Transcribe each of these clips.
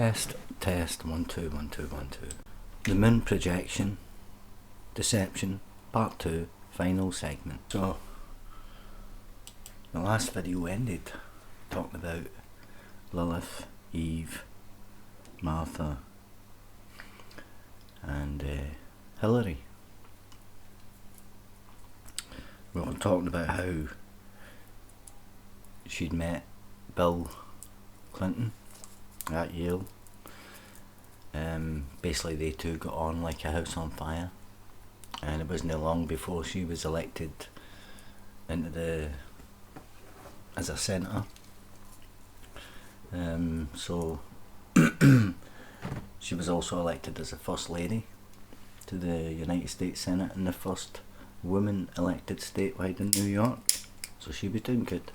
Test, 1 2 1 2 1 2. The moon projection, deception, part 2, final segment. So, the last video ended talking about Lilith, Eve, Martha, and Hillary. We were talking about how she'd met Bill Clinton at Yale. Basically they two got on like a house on fire, and it wasn't long before she was elected as a senator. So she was also elected as a first lady to the United States Senate, and the first woman elected statewide in New York. So she was doing good.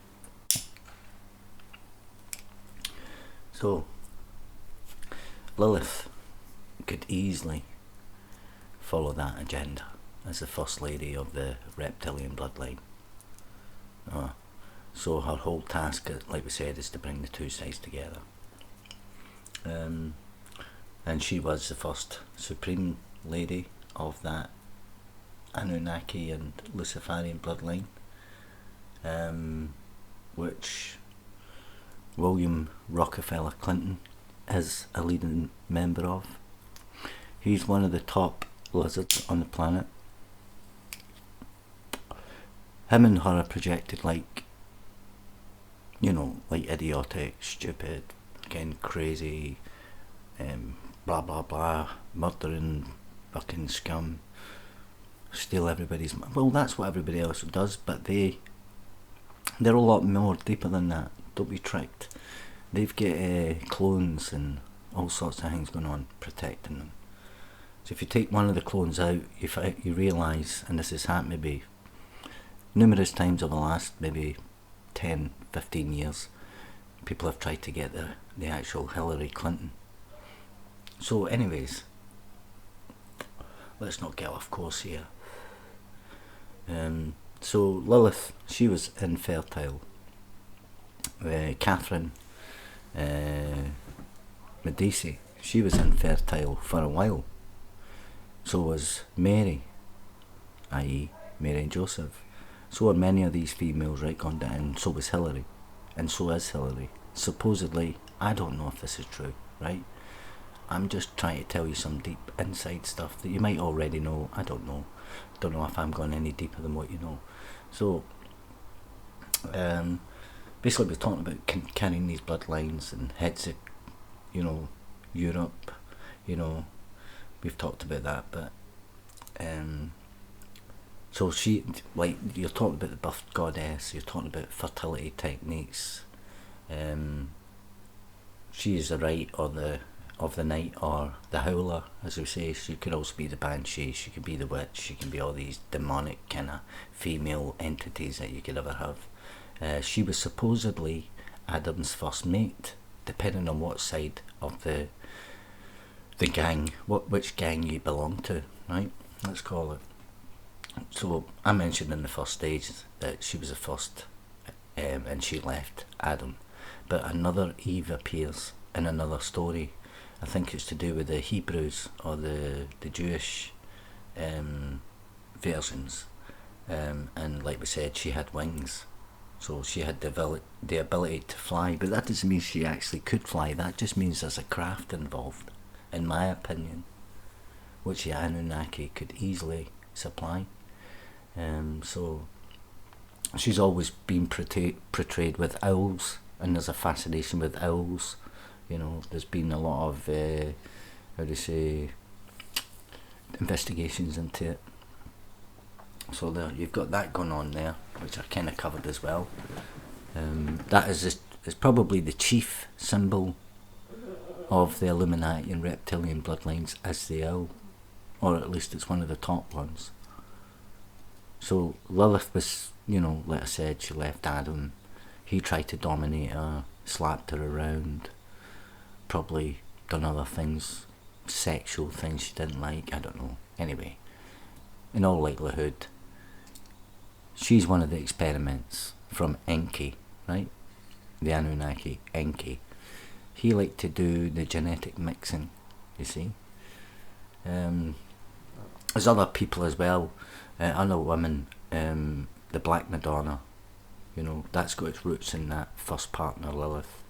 So Lilith could easily follow that agenda as the first lady of the reptilian bloodline. So her whole task, like we said, is to bring the two sides together. And she was the first supreme lady of that Anunnaki and Luciferian bloodline, which William Rockefeller Clinton is a leading member of. He's one of the top lizards on the planet. Him and her are projected like, you know, like idiotic, stupid, again crazy, blah blah blah, murdering fucking scum, steal everybody's money. Well, that's what everybody else does, but they're a lot more deeper than that. Don't be tricked. They've got clones and all sorts of things going on protecting them. So if you take one of the clones out, you realise, and this has happened maybe numerous times over the last maybe 10, 15 years, people have tried to get the actual Hillary Clinton. So anyways, let's not get off course here. So Lilith, she was infertile. Catherine Medici, she was infertile for a while. So was Mary, i.e. Mary and Joseph. So are many of these females right gone down. So was Hillary, and so is Hillary. Supposedly, I don't know if this is true, right? I'm just trying to tell you some deep inside stuff that you might already know. I don't know. Don't know if I'm going any deeper than what you know. So, basically we're talking about carrying these bloodlines and heads of, you know, Europe, you know, we've talked about that, but, so she, like, you're talking about the buff goddess, you're talking about fertility techniques, she is the right or of the night, or the howler, as we say. She could also be the banshee, she could be the witch, she can be all these demonic kind of female entities that you could ever have. She was supposedly Adam's first mate, depending on what side of the gang, which gang you belong to, right? Let's call it. So I mentioned in the first stage that she was the first, and she left Adam, but another Eve appears in another story. I think it's to do with the Hebrews or the Jewish versions, and like we said, she had wings, so she had the ability to fly, but that doesn't mean she actually could fly. That just means there's a craft involved, in my opinion, which the Anunnaki could easily supply. So she's always been portrayed with owls, and there's a fascination with owls. You know, there's been a lot of investigations into it. So there, you've got that going on there, which I kind of covered as well. That is probably the chief symbol of the Illuminati and reptilian bloodlines, as the owl, or at least it's one of the top ones. So Lilith was, you know, like I said, she left Adam. He tried to dominate her, slapped her around, probably done other things, sexual things she didn't like, I don't know. Anyway, in all likelihood, she's one of the experiments from Enki, right? The Anunnaki, Enki. he liked to do the genetic mixing, you see. There's other people as well, other women, the Black Madonna, you know, that's got its roots in that first partner, Lilith.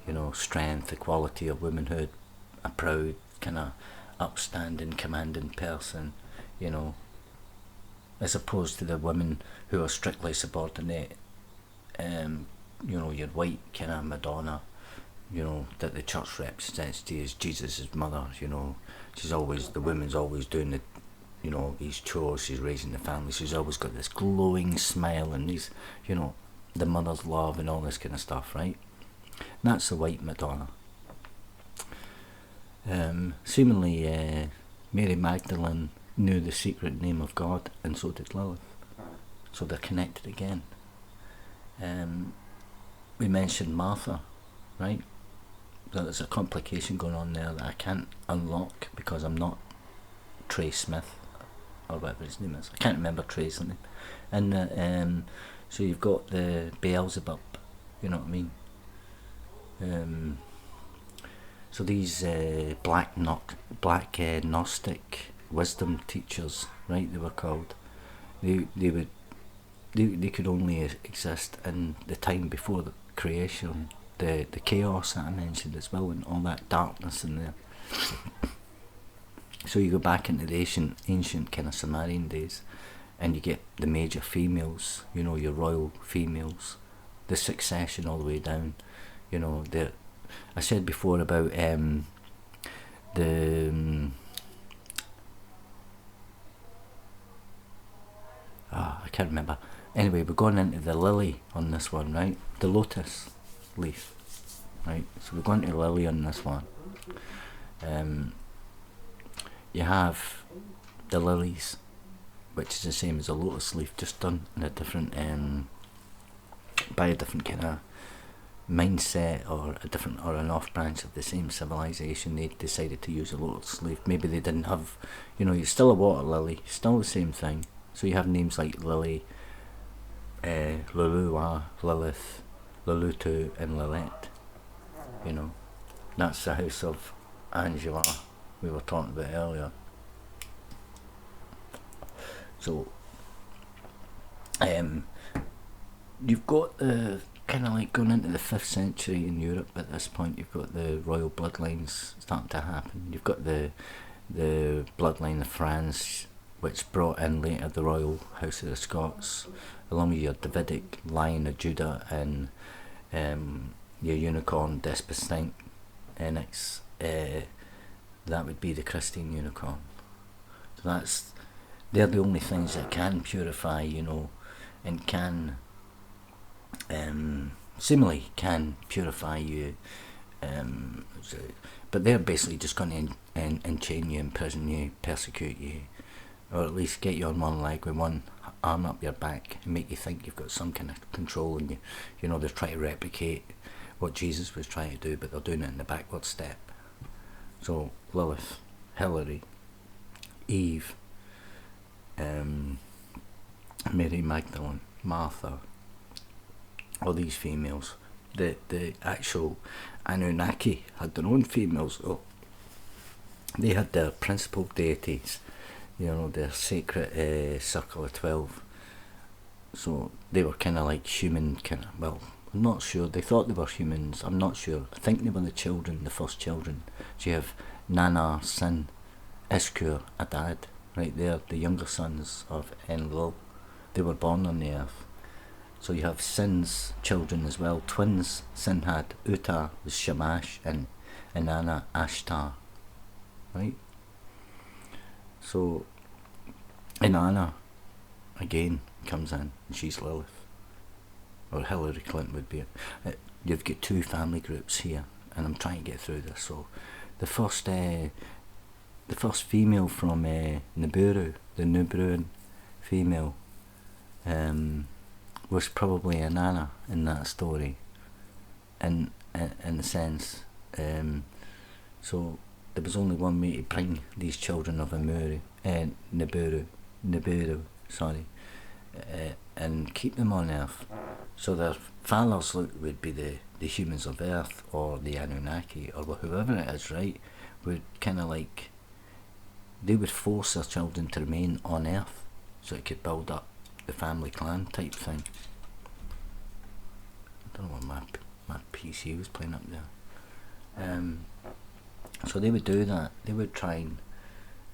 You know, strength, equality of womanhood, a proud, kind of upstanding, commanding person, you know, as opposed to the women who are strictly subordinate. You know, your white kind of Madonna, you know, that the church represents to as Jesus' mother, you know. She's always, the woman's always doing the, you know, these chores, she's raising the family, she's always got this glowing smile and these, you know, the mother's love and all this kind of stuff, right? And that's the white Madonna. Seemingly, Mary Magdalene knew the secret name of God, and so did Lilith. So they're connected again. We mentioned Martha, right? There's a complication going on there that I can't unlock because I'm not Trey Smith, or whatever his name is. I can't remember Trey's name. And so you've got the Beelzebub, you know what I mean? So these black Gnostic wisdom teachers, right? They were called. They could only exist in the time before the creation, the chaos that I mentioned as well, and all that darkness in there. So you go back into the ancient kind of Sumerian days, and you get the major females, you know, your royal females, the succession all the way down. You know, I said before about I can't remember. Anyway, we're going into the lily on this one, right? The lotus leaf, right? So we're going to lily on this one. You have the lilies, which is the same as a lotus leaf, just done in a different, by a different kind of mindset, or a different, or an off branch of the same civilization. They decided to use a lotus leaf. Maybe they didn't have, you know, you're still a water lily, still the same thing. So you have names like Lily, Lulua, Lilith, Lulutu, and Lilith. You know, that's the house of Angela we were talking about earlier. So, you've got the kind of like going into the 5th century in Europe at this point. You've got the royal bloodlines starting to happen. You've got the bloodline of France, which brought in later the royal house of the Scots, along with your Davidic line of Judah and your unicorn Despostinque Enix. That would be the Christine unicorn. So they're the only things that can purify, you know, and can seemingly can purify you, but they're basically just going to enchain you, imprison you, persecute you, or at least get you on one leg with one arm up your back and make you think you've got some kind of control, and you know, they're trying to replicate what Jesus was trying to do, but they're doing it in the backward step. So Lilith, Hilary, Eve, Mary Magdalene, Martha, all these females. The actual Anunnaki had their own females. Oh, they had their principal deities, you know, their sacred circle of 12. So they were kind of like human, kind of, well, I'm not sure. They thought they were humans. I'm not sure. I think they were the children, the first children. So you have Nana, Sin, Ishkur, Adad, right there, the younger sons of Enlil. They were born on the earth. So you have Sin's children as well. Twins. Sin had Uta was Shamash, and Inanna Ashtar, right? So Inanna again comes in, and she's Lilith, or Hillary Clinton would be. You've got two family groups here, and I'm trying to get through this. So the first female from Nibiru, the Nibiruan female, was probably Inanna in that story, in a sense. So there was only one way to bring these children of Nibiru, and keep them on Earth. So their fathers would be the humans of Earth, or the Anunnaki, or whoever it is, right? Would kind of like, they would force their children to remain on Earth so it could build up the family clan type thing. I don't know what my PC was playing up there. So they would do that. They would try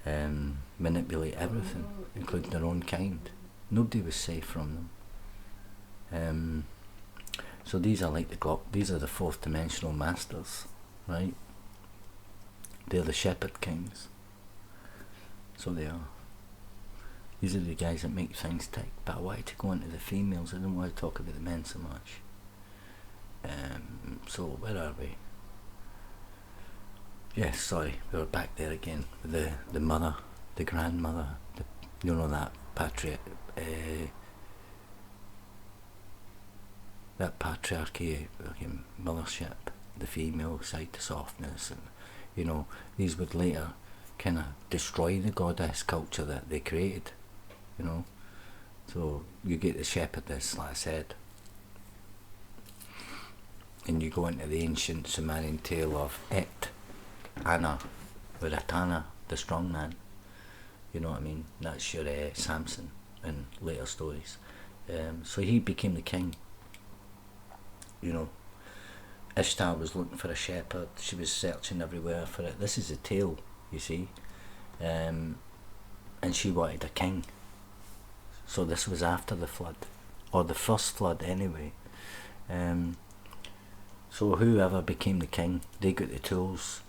and manipulate everything, including their own kind. Nobody was safe from them. So these are like these are the fourth dimensional masters, right? They're the shepherd kings. So they are. These are the guys that make things tick. But I wanted to go into the females. I didn't want to talk about the men so much. So where are we? Yes, sorry, we were back there again with the mother, the grandmother, that that patriarchy, mothership, the female side to softness, and these would later kind of destroy the goddess culture that they created, So you get the shepherdess, like I said, and you go into the ancient Sumerian tale of Anna, or Atana, the strong man. You know what I mean? That's your Samson in later stories. So he became the king. Ishtar was looking for a shepherd. She was searching everywhere for it. This is a tale, you see. And she wanted a king. So this was after the flood, or the first flood anyway. So whoever became the king, they got the tools,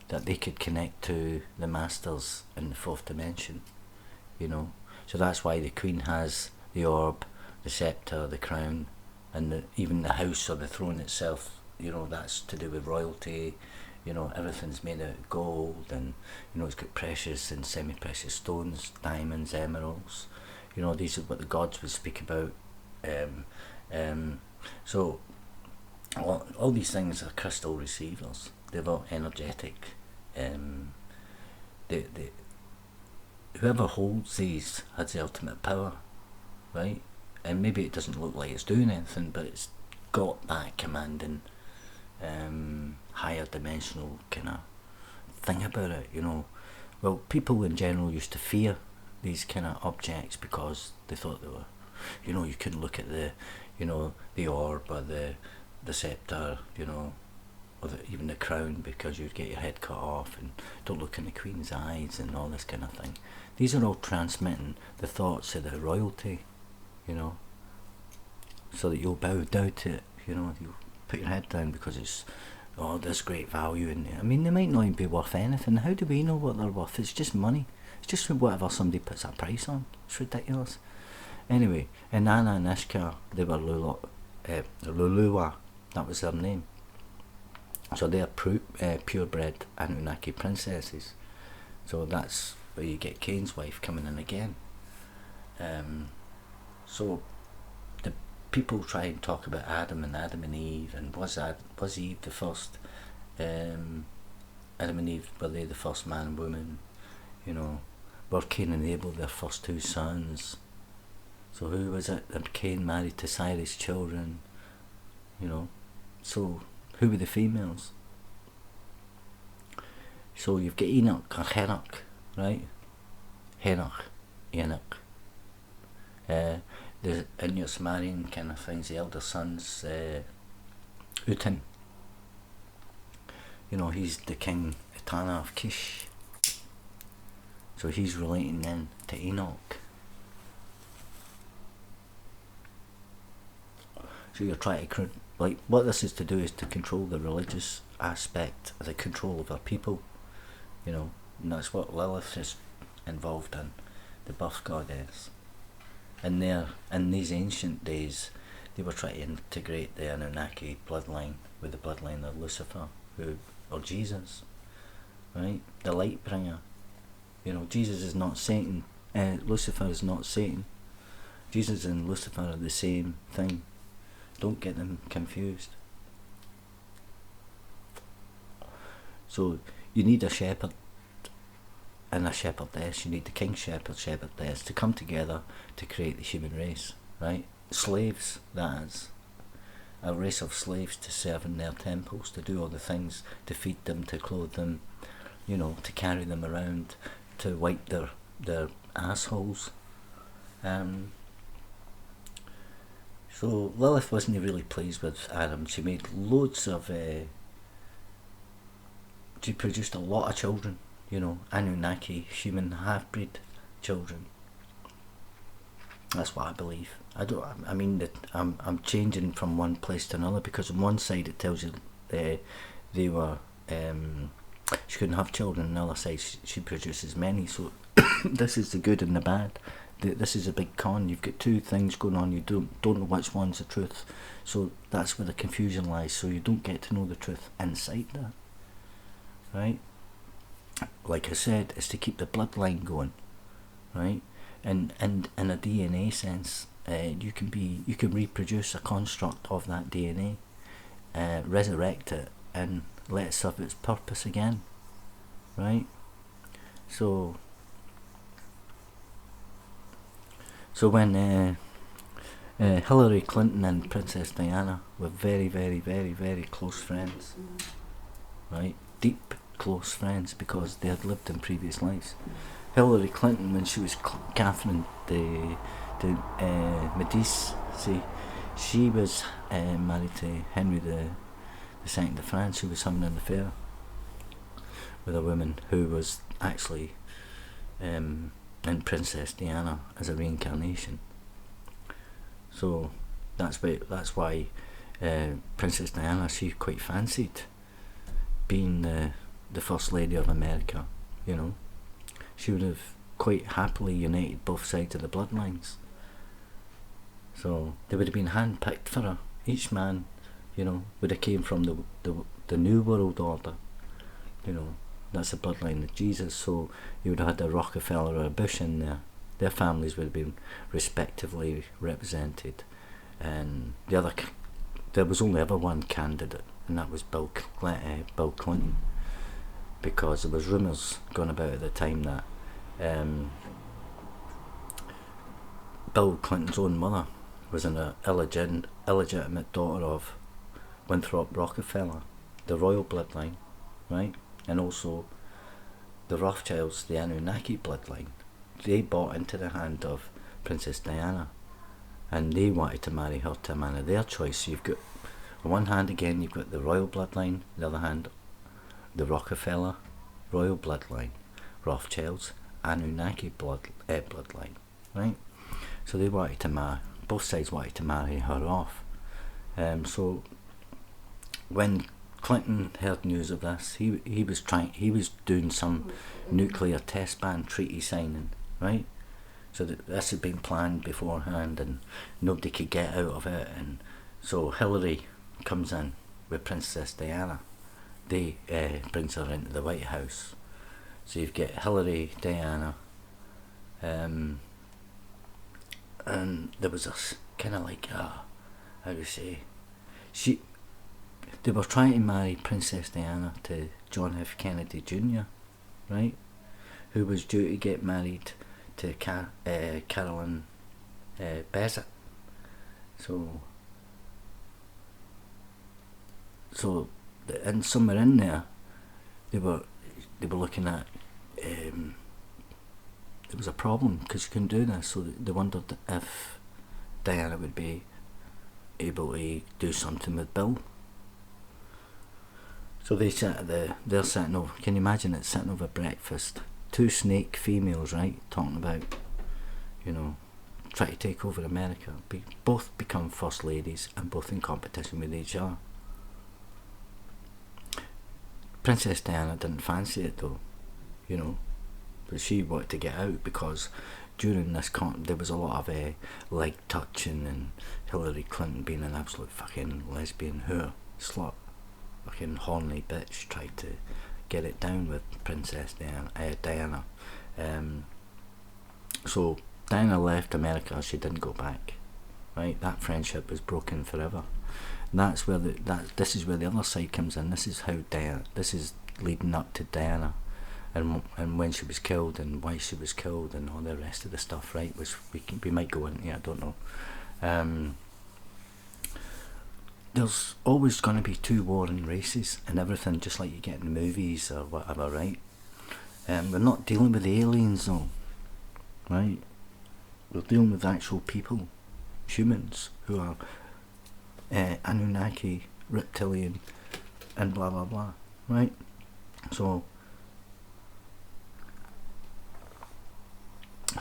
that they could connect to the masters in the fourth dimension, So that's why the queen has the orb, the scepter, the crown, and even the house or the throne itself. That's to do with royalty. Everything's made out of gold, and it's got precious and semi-precious stones, diamonds, emeralds. These are what the gods would speak about. So all these things are crystal receivers. They're all energetic. Whoever holds these has the ultimate power, right? And maybe it doesn't look like it's doing anything, but it's got that commanding, higher dimensional kind of thing about it. Well, people in general used to fear these kind of objects because they thought they were, you couldn't look at the orb or the scepter, or even the crown, because you'd get your head cut off, and don't look in the queen's eyes and all this kind of thing. These are all transmitting the thoughts of the royalty, so that you'll bow down to it, you'll put your head down because it's, there's great value in there. I mean, they might not even be worth anything. How do we know what they're worth? It's just money. It's just whatever somebody puts a price on. It's ridiculous. Anyway, and Anna and Ishtar, they were Lulua, that was their name. So they're purebred Anunnaki princesses. So that's where you get Cain's wife coming in again. So the people try and talk about Adam and Eve, and was Eve the first? Adam and Eve, were they the first man and woman? Were Cain and Abel their first two sons? So who was it that Cain married to Cyrus' children? So who were the females? So you've got Enoch or Henoch, right? Enoch. In your Sumerian kind of things, the elder son's Utin. He's the king Etana of Kish. So he's relating then to Enoch. So you're trying to, what this is to do is to control the religious aspect, the control of our people, and that's what Lilith is involved in, the birth goddess. And in these ancient days, they were trying to integrate the Anunnaki bloodline with the bloodline of Lucifer, or Jesus, right? The light bringer. Jesus is not Satan. Lucifer is not Satan. Jesus and Lucifer are the same thing. Don't get them confused. So you need a shepherd, and a shepherdess. You need the king shepherd, shepherdess to come together to create the human race, right? Slaves, that is. A race of slaves to serve in their temples, to do all the things, to feed them, to clothe them, you know, to carry them around, to wipe their assholes. So Lilith wasn't really pleased with Adam. She made loads of she produced a lot of children, you know, Anunnaki, human half-breed children. That's what I believe. I mean that I'm changing from one place to another, because on one side it tells you they were she couldn't have children, on the other side she produces many. So this is the good and the bad. This is a big con. You've got two things going on. You don't know which one's the truth. So that's where the confusion lies. So you don't get to know the truth inside that, right? Like I said, it's to keep the bloodline going, right? And in a DNA sense, you can reproduce a construct of that DNA, resurrect it, and let it serve its purpose again, right? So when Hillary Clinton and Princess Diana were very, very, very, very close friends, right? Deep close friends, because they had lived in previous lives. Hillary Clinton, when she was Catherine de Medici, she was married to Henry II of France, who was having an affair with a woman who was actually in Princess Diana as a reincarnation. So that's why Princess Diana, she quite fancied being the First Lady of America, you know. She would have quite happily united both sides of the bloodlines. So they would have been hand-picked for her. Each man, you know, would have came from the New World Order, you know. That's the bloodline of Jesus. So you would have had a Rockefeller or a Bush in there. Their families would have been respectively represented. And there was only ever one candidate, and that was Bill Clinton. Because there was rumours going about at the time that Bill Clinton's own mother was an illegitimate daughter of Winthrop Rockefeller, the royal bloodline, right? And also the Rothschilds, the Anunnaki bloodline. They bought into the hand of Princess Diana, and they wanted to marry her to a man of their choice. So you've got, on one hand again, you've got the royal bloodline, on the other hand the Rockefeller royal bloodline, Rothschilds, Anunnaki bloodline, right? So they wanted to marry, both sides wanted to marry her off. So when Clinton heard news of this, he was doing some nuclear test ban treaty signing, right? So this had been planned beforehand, and nobody could get out of it. And so Hillary comes in with Princess Diana. They brings her into the White House. So you've got Hillary, Diana, and there was this kind of like how do you say, they were trying to marry Princess Diana to John F. Kennedy Jr., right, who was due to get married to Carolyn Bessette. So and somewhere in there, they were looking at there was a problem because you couldn't do this. So they wondered if Diana would be able to do something with Bill. So they're sitting over. Can you imagine it, sitting over breakfast? Two snake females, right, talking about, you know, try to take over America. Both become first ladies and both in competition with each other. Princess Diana didn't fancy it though, you know, but she wanted to get out because during this there was a lot of leg touching and Hillary Clinton being an absolute fucking lesbian whore, slut, fucking horny bitch, tried to get it down with Princess Diana. So Diana left America. She didn't go back, right? That friendship was broken forever. And that's where this is where the other side comes in. This is how this is leading up to Diana and when she was killed and why she was killed and all the rest of the stuff, right? Which we might go into, I don't know. There's always going to be two warring races and everything, just like you get in movies or whatever, right? We're not dealing with aliens though, right? We're dealing with actual people, humans, who are Anunnaki, reptilian, and blah blah blah, right? So,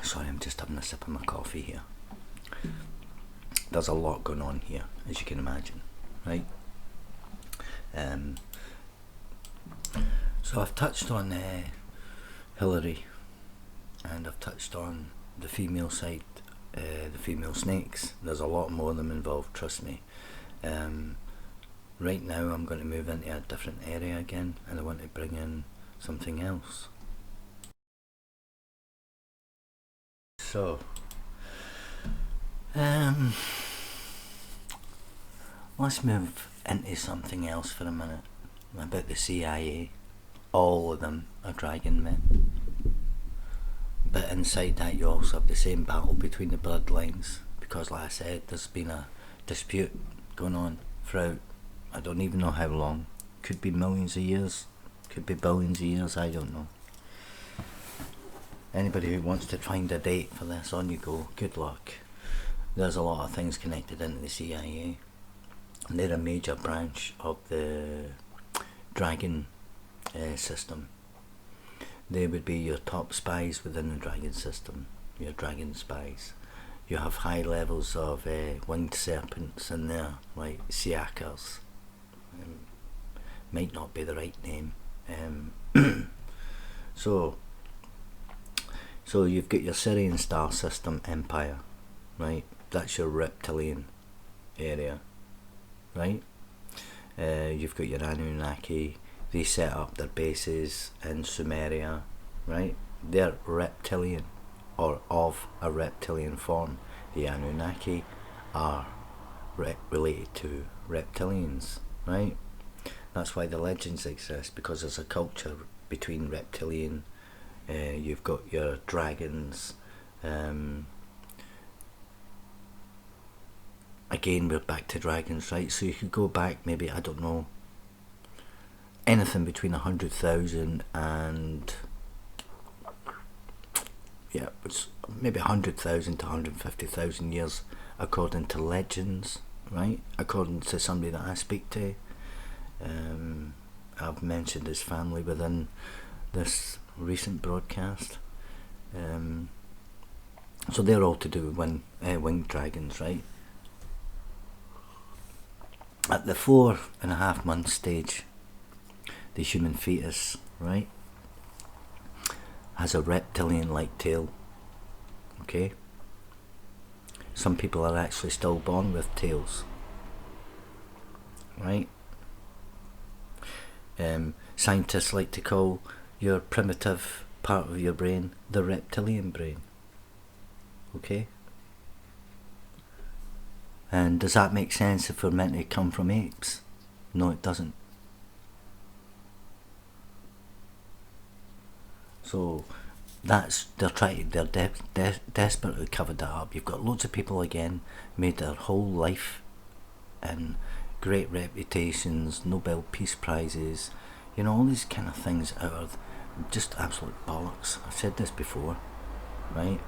sorry, I'm just having a sip of my coffee here. There's a lot going on here, as you can imagine, right? So I've touched on Hillary, and I've touched on the female side, the female snakes. There's a lot more of them involved, trust me. Right now I'm going to move into a different area again, and I want to bring in something else. So, let's move into something else for a minute, about the CIA. All of them are dragon men. But inside that you also have the same battle between the bloodlines, because like I said, there's been a dispute going on throughout, I don't even know how long. Could be millions of years, could be billions of years, I don't know. Anybody who wants to find a date for this, on you go, good luck. There's a lot of things connected into the CIA, and they're a major branch of the dragon system. They would be your top spies within the dragon system, your dragon spies. You have high levels of winged serpents in there, like siakers. Might not be the right name. So you've got your Syrian star system empire, right? That's your reptilian area, right? You've got your Anunnaki. They set up their bases in Sumeria, right? They're reptilian, or of a reptilian form. The Anunnaki are related to reptilians, right? That's why the legends exist, because there's a culture between reptilian. You've got your dragons. Again, we're back to dragons, right? So you could go back, maybe, I don't know, anything between 100,000 and it's maybe 100,000 to 150,000 years, according to legends, right? According to somebody that I speak to. I've mentioned his family within this recent broadcast. So they're all to do with winged dragons, right? At the 4.5 month stage, the human fetus, right, has a reptilian-like tail, okay? Some people are actually still born with tails, right? Scientists like to call your primitive part of your brain the reptilian brain, okay? And does that make sense if we're meant to come from apes? No, it doesn't. So they're desperately covered that up. You've got loads of people again made their whole life and great reputations, Nobel Peace Prizes, you know, all these kind of things out of just absolute bollocks. I've said this before, right?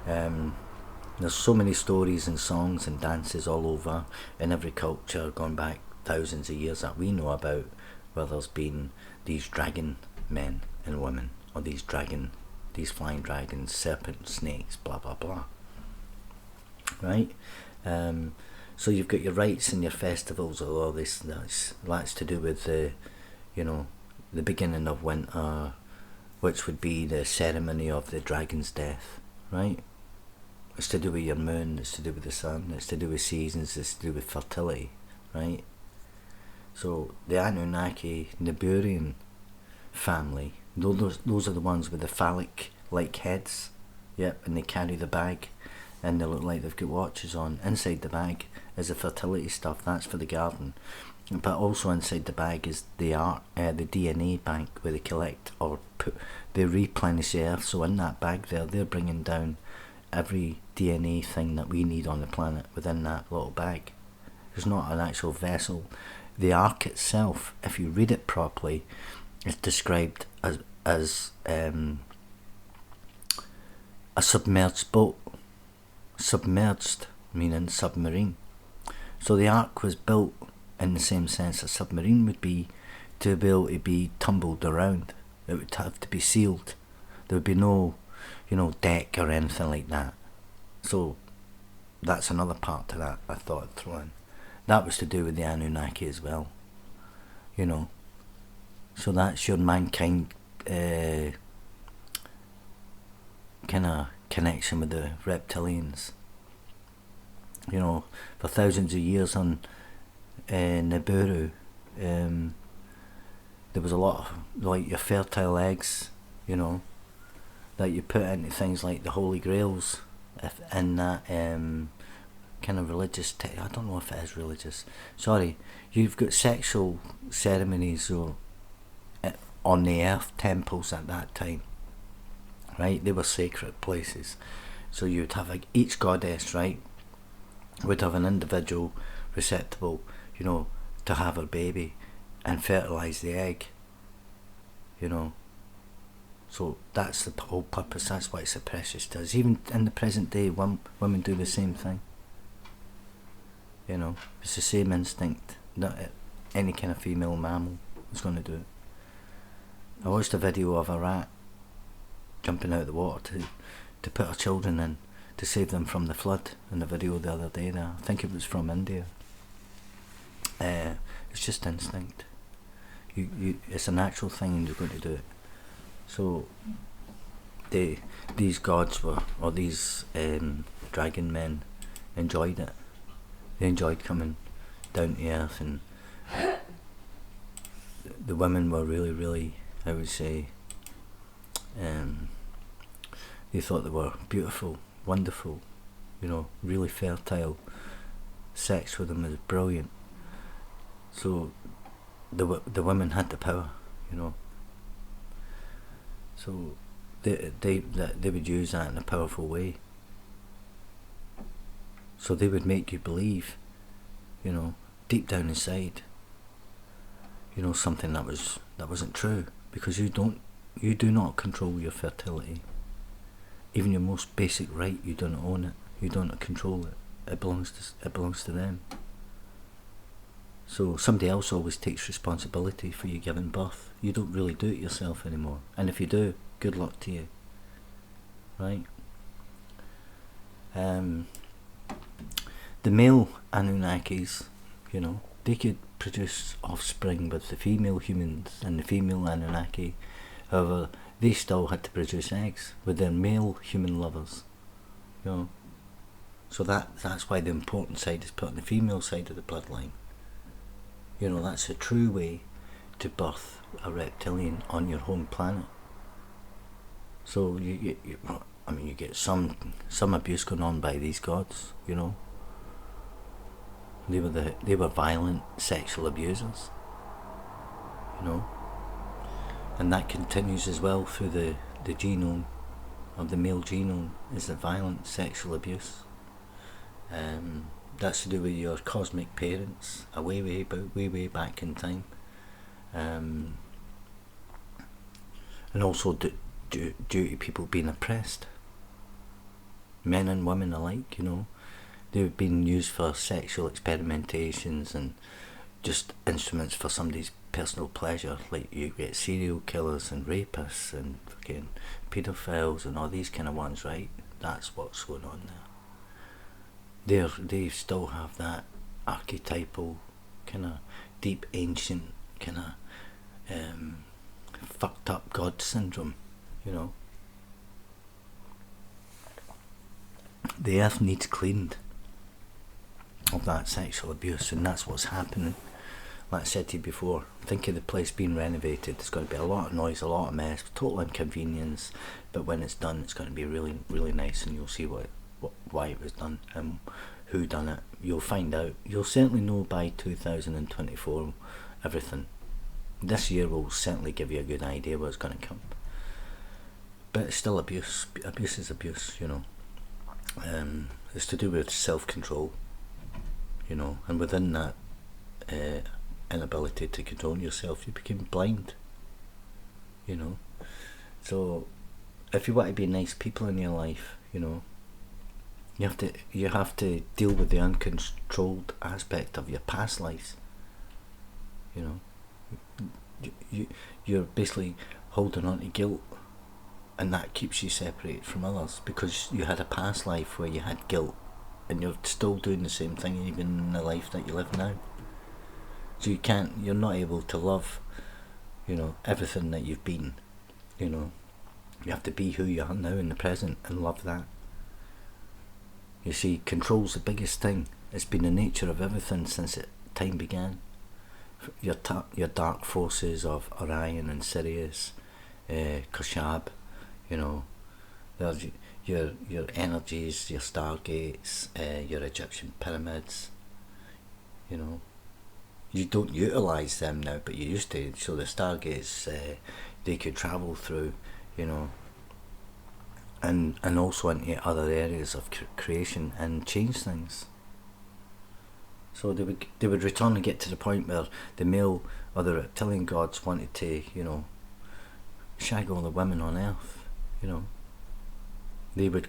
There's so many stories and songs and dances all over in every culture going back thousands of years that we know about, where there's been these dragon men and women, or these flying dragons, serpents, snakes, blah blah blah, right? So you've got your rites and your festivals, all this that's to do with the, you know, the beginning of winter, which would be the ceremony of the dragon's death, right? It's to do with your moon, it's to do with the sun, it's to do with seasons, it's to do with fertility, right? So the Anunnaki, Nibirian family, those are the ones with the phallic-like heads, yep, and they carry the bag, and they look like they've got watches on. Inside the bag is the fertility stuff, that's for the garden. But also inside the bag is the DNA bank, where they collect or they replenish the Earth. So in that bag there, they're bringing down every DNA thing that we need on the planet within that little bag. There's not an actual vessel. The Ark itself, if you read it properly, is described as a submerged boat. Submerged meaning submarine. So the Ark was built in the same sense a submarine would be, to be able to be tumbled around. It would have to be sealed. There would be no, deck or anything like that. So that's another part to that I thought I'd throw in. That was to do with the Anunnaki as well. So that's your mankind kind of connection with the reptilians. For thousands of years on Nibiru, there was a lot of, like, your fertile eggs, that you put into things like the Holy Grails, in that kind of religious, I don't know if it is religious, sorry, you've got sexual ceremonies on the earth temples at that time, right? They were sacred places. So you'd have, like, each goddess, right, would have an individual receptacle, to have her baby and fertilise the egg, So that's the whole purpose. That's what the precious does. Even in the present day, women do the same thing. It's the same instinct. Not any kind of female mammal is going to do it. I watched a video of a rat jumping out of the water to put her children in to save them from the flood in the video the other day there. I think it was from India. It's just instinct. It's a natural thing and you're going to do it. So these gods or these dragon men enjoyed it. They enjoyed coming down to earth, and the women were really, really, I would say, they thought they were beautiful, wonderful, really fertile. Sex with them was brilliant. So the women had the power, So they would use that in a powerful way. So they would make you believe, deep down inside, something that wasn't true, because you do not control your fertility. Even your most basic right, you don't own it. You don't control it. It belongs to them. So somebody else always takes responsibility for you giving birth. You don't really do it yourself anymore. And if you do, good luck to you. Right? The male Anunnakis, they could produce offspring with the female humans and the female Anunnaki. However, they still had to produce eggs with their male human lovers. So that's why the important side is put on the female side of the bloodline. That's a true way to birth a reptilian on your home planet. So you get some abuse going on by these gods. They were violent sexual abusers. And that continues as well through the genome of the male genome, is the violent sexual abuse. That's to do with your cosmic parents, way back in time, and also due to people being oppressed, men and women alike. They've been used for sexual experimentations and just instruments for somebody's personal pleasure. Like, you get serial killers and rapists and fucking paedophiles and all these kind of ones, right? That's what's going on there. They still have that archetypal kind of deep ancient kind of fucked up god syndrome. The earth needs cleaned of that sexual abuse, and that's what's happening. Like I said to you before, think of the place being renovated. There's going to be a lot of noise, a lot of mess, total inconvenience, but when it's done, it's going to be really, really nice, and you'll see why it was done and who done it. You'll find out. You'll certainly know by 2024 everything. This year will certainly give you a good idea what's going to come. But it's still abuse. Abuse is abuse, you know. It's to do with self-control, you know, and within that inability to control yourself, you become blind, you know. So if you want to be nice people in your life, you know, you have to deal with the uncontrolled aspect of your past lives, you know. You're basically holding on to guilt, and that keeps you separated from others because you had a past life where you had guilt, and you're still doing the same thing even in the life that you live now. So you're not able to love, you know, everything that you've been, you know. You have to be who you are now in the present and love that. You see, control's the biggest thing. It's been the nature of everything since time began. Your dark forces of Orion and Sirius, Koshab, you know, there's your energies, your stargates, your Egyptian pyramids, you know. You don't utilise them now, but you used to. So the stargates, they could travel through, you know, and also into other areas of creation and change things. So they would return and get to the point where the male or the reptilian gods wanted to, you know, shag all the women on Earth, you know. They would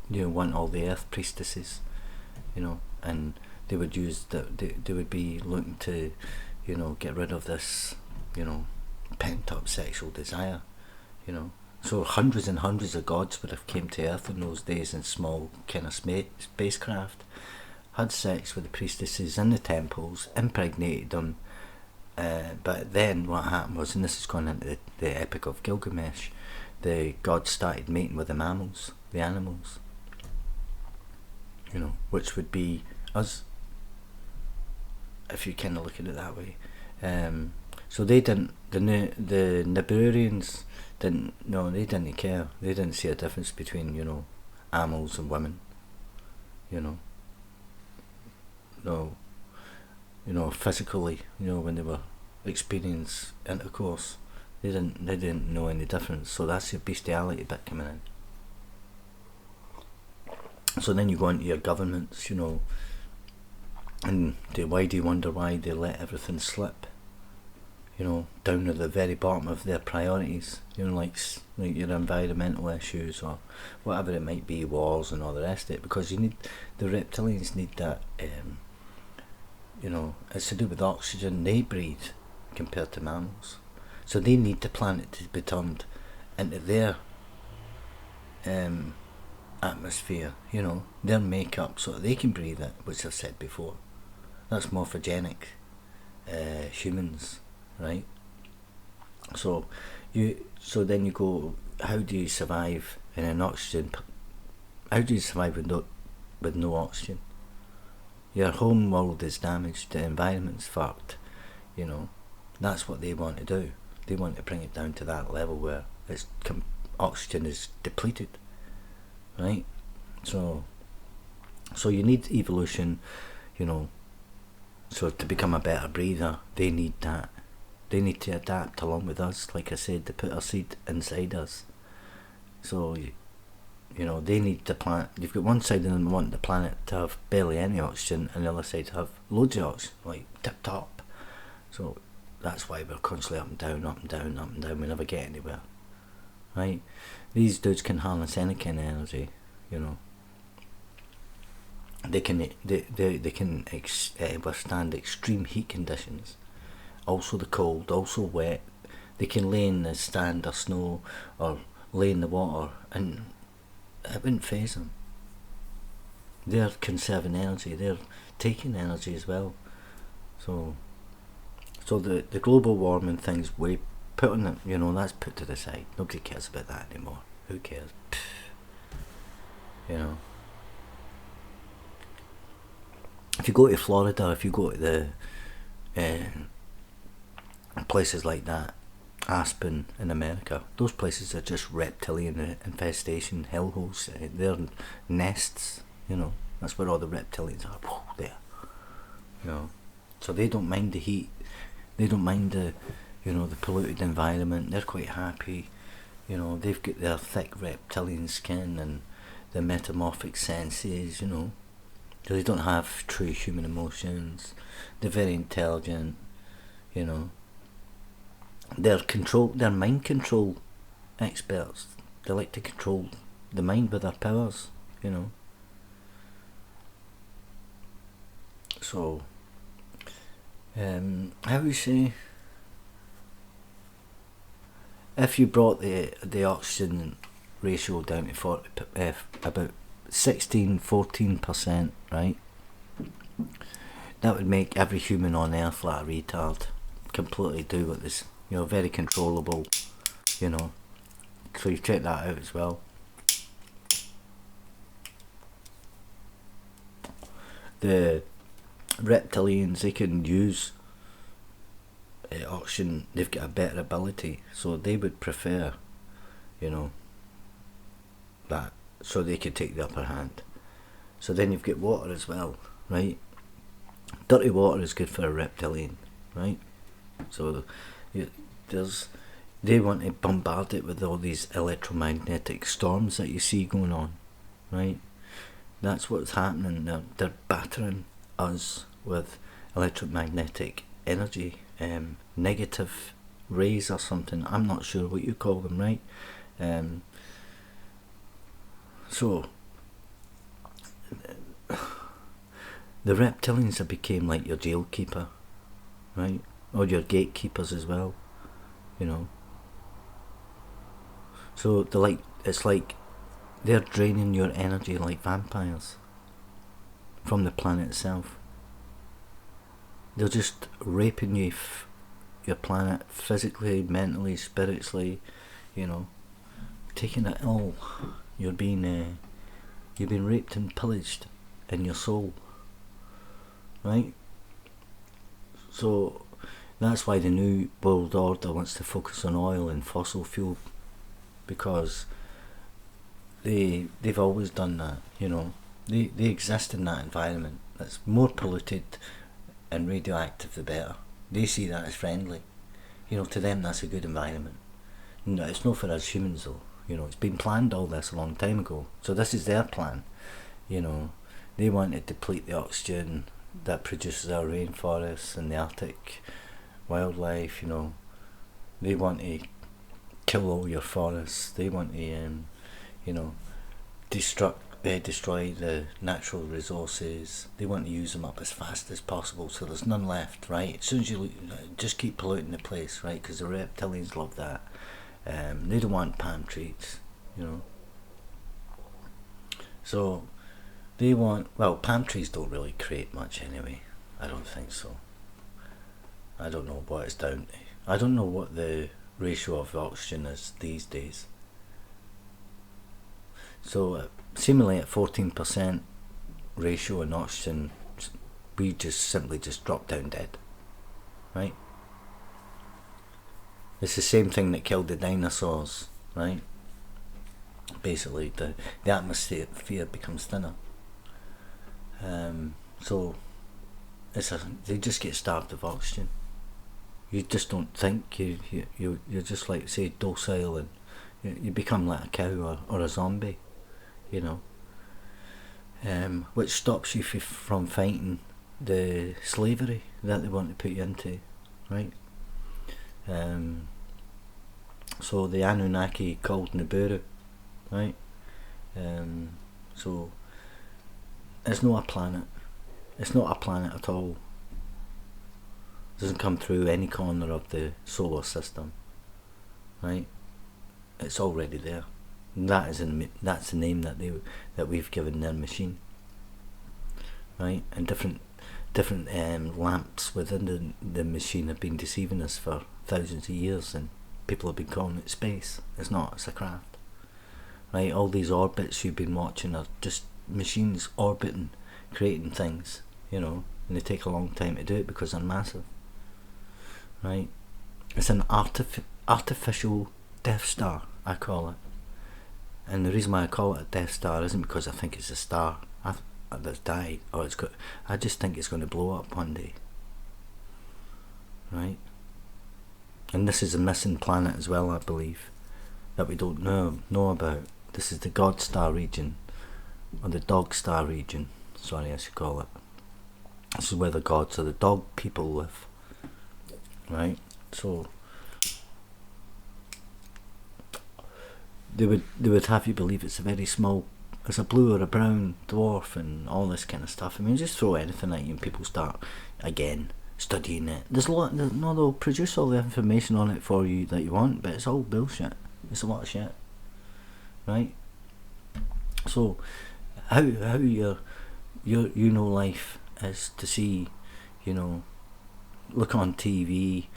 you know, want all the Earth priestesses, you know, and they would they would be looking to, you know, get rid of this, you know, pent up sexual desire, you know. So hundreds and hundreds of gods would have came to Earth in those days in small kind of spacecraft, had sex with the priestesses in the temples, impregnated them, but then what happened was, and this is going into the Epic of Gilgamesh, the gods started mating with the mammals, the animals, you know, which would be us, if you kind of look at it that way. So they didn't, the Nibirians they didn't care. They didn't see a difference between, you know, animals and women, you know. No, you know, physically, you know, when they were experiencing intercourse, they didn't know any difference. So that's your bestiality bit coming in. So then you go into your governments, you know, and why do you wonder why they let everything slip, you know, down to the very bottom of their priorities, you know, like your environmental issues or whatever it might be, wars and all the rest of it, because the reptilians need that, you know, it's to do with oxygen they breathe compared to mammals. So they need the planet to be turned into their atmosphere, you know, their makeup, so that they can breathe it, which I've said before. That's morphogenic humans, right? So then you go, how do you survive in an oxygen? How do you survive with no oxygen? Your home world is damaged, the environment's fucked, you know. That's what they want to do. They want to bring it down to that level where oxygen is depleted, right? So you need evolution, you know. So to become a better breather, they need that. They need to adapt along with us, like I said, to put our seed inside us. So you know, they need the planet. You've got one side of them wanting the planet to have barely any oxygen, and the other side to have loads of oxygen, like tip top. So that's why we're constantly up and down, up and down, up and down. We never get anywhere, right? These dudes can harness any kind of energy, you know. They can withstand extreme heat conditions, also the cold, also wet. They can lay in the sand or snow or lay in the water, and it wouldn't faze them. They're conserving energy, they're taking energy as well. So the global warming thing's way put on it, you know, that's put to the side. Nobody cares about that anymore. Who cares? You know. If you go to Florida, if you go to the places like that, Aspen in America, those places are just reptilian infestation hellholes. They're nests, you know. That's where all the reptilians are. There. You know. So they don't mind the heat. They don't mind the, you know, the polluted environment. They're quite happy. You know, they've got their thick reptilian skin and their metamorphic senses, you know. So they don't have true human emotions. They're very intelligent, you know. They're mind control experts. They like to control the mind with their powers, you know. So, how we say, if you brought the oxygen ratio down to about 14%, right? That would make every human on Earth like a retard. Completely do what this, you know, very controllable, you know. So you check that out as well. The reptilians, they can use oxygen. They've got a better ability, so they would prefer, you know, that, so they could take the upper hand. So then you've got water as well, right? Dirty water is good for a reptilian, right? So they want to bombard it with all these electromagnetic storms that you see going on, right? That's what's happening. They're battering us with electromagnetic energy, negative rays or something. I'm not sure what you call them, right? So the reptilians have become like your jail keeper, right? Or your gatekeepers as well, you know. So it's like they're draining your energy like vampires from the planet itself. They're just raping you, your planet, physically, mentally, spiritually, you know, taking it all. You've been raped and pillaged in your soul, right? So that's why the New World Order wants to focus on oil and fossil fuel, because they've always done that, you know. They exist in that environment that's more polluted and radioactive, the better. They see that as friendly, you know. To them, that's a good environment. No, it's not for us humans though. You know, it's been planned all this a long time ago. So this is their plan. You know, they want to deplete the oxygen that produces our rainforests and the Arctic wildlife. You know, they want to kill all your forests. They want to, you know, destroy the natural resources. They want to use them up as fast as possible, so there's none left, right? As soon as you just keep polluting the place, right? Because the reptilians love that. They don't want palm trees, you know. So they want, well, palm trees don't really create much anyway. I don't think so. I don't know what it's down to. I don't know what the ratio of oxygen is these days. So seemingly at 14% ratio in oxygen, we just simply drop down dead, right? It's the same thing that killed the dinosaurs, right? Basically, the atmosphere becomes thinner. So they just get starved of oxygen. You just don't think, you're just like, say, docile, and you become like a cow or a zombie, you know. Which stops you from fighting the slavery that they want to put you into, right? So the Anunnaki called Nibiru, right? So it's not a planet. It's not a planet at all. It doesn't come through any corner of the solar system, right? It's already there. That's the name that we've given their machine, right? And different lamps within the machine have been deceiving us for thousands of years, and people have been calling it space. It's not. It's a craft, right? All these orbits you've been watching are just machines orbiting, creating things, you know, and they take a long time to do it because they're massive, right? It's an artificial Death Star, I call it. And the reason why I call it a Death Star isn't because I think it's a star. that's died, or it's got. I just think it's going to blow up one day, right? And this is a missing planet as well, I believe, that we don't know about. This is the God Star region, or the Dog Star region. Sorry, I should call it. This is where the gods or the dog people live, right? So they would have you believe it's a very small, it's a blue or a brown dwarf and all this kind of stuff. I mean, just throw anything at you and people start again studying it. There's a lot. No, they'll produce all the information on it for you that you want, but it's all bullshit. It's a lot of shit, right? So how your life is to see, look on TV,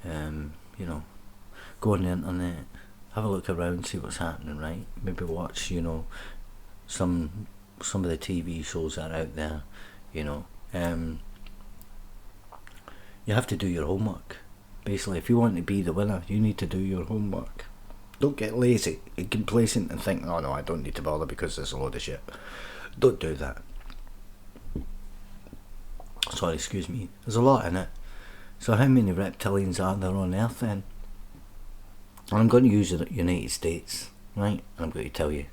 go on the internet, have a look around, see what's happening, right? Maybe watch, some of the TV shows that are out there, you have to do your homework. Basically, if you want to be the winner, you need to do your homework. Don't get lazy and complacent and think, oh no, I don't need to bother because there's a load of shit. Don't do that. Sorry, excuse me. There's a lot in it. So how many reptilians are there on Earth then? I'm going to use the United States, right? I'm going to tell you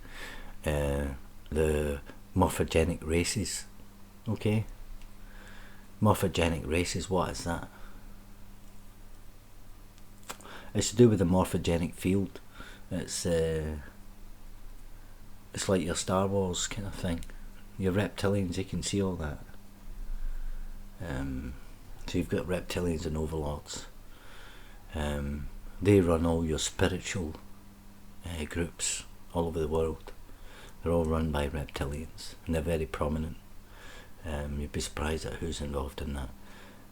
the morphogenic races, okay? Morphogenic races, what is that? It's to do with the morphogenic field. It's like your Star Wars kind of thing. Your reptilians, you can see all that. So you've got reptilians and overlords. They run all your spiritual groups all over the world. They're all run by reptilians, and they're very prominent. You'd be surprised at who's involved in that.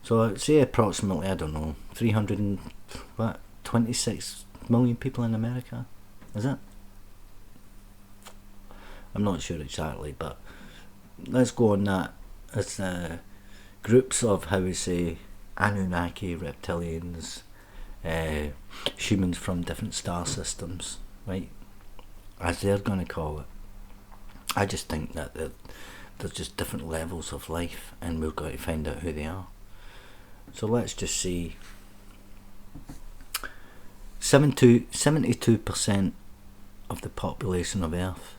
So I'd say approximately, I don't know, 326 million people in America, is it? I'm not sure exactly, but let's go on that. It's groups of, how we say, Anunnaki, reptilians, humans from different star systems, right? As they're going to call it. I just think that there's just different levels of life, and we've got to find out who they are. So let's just see. 72% of the population of Earth,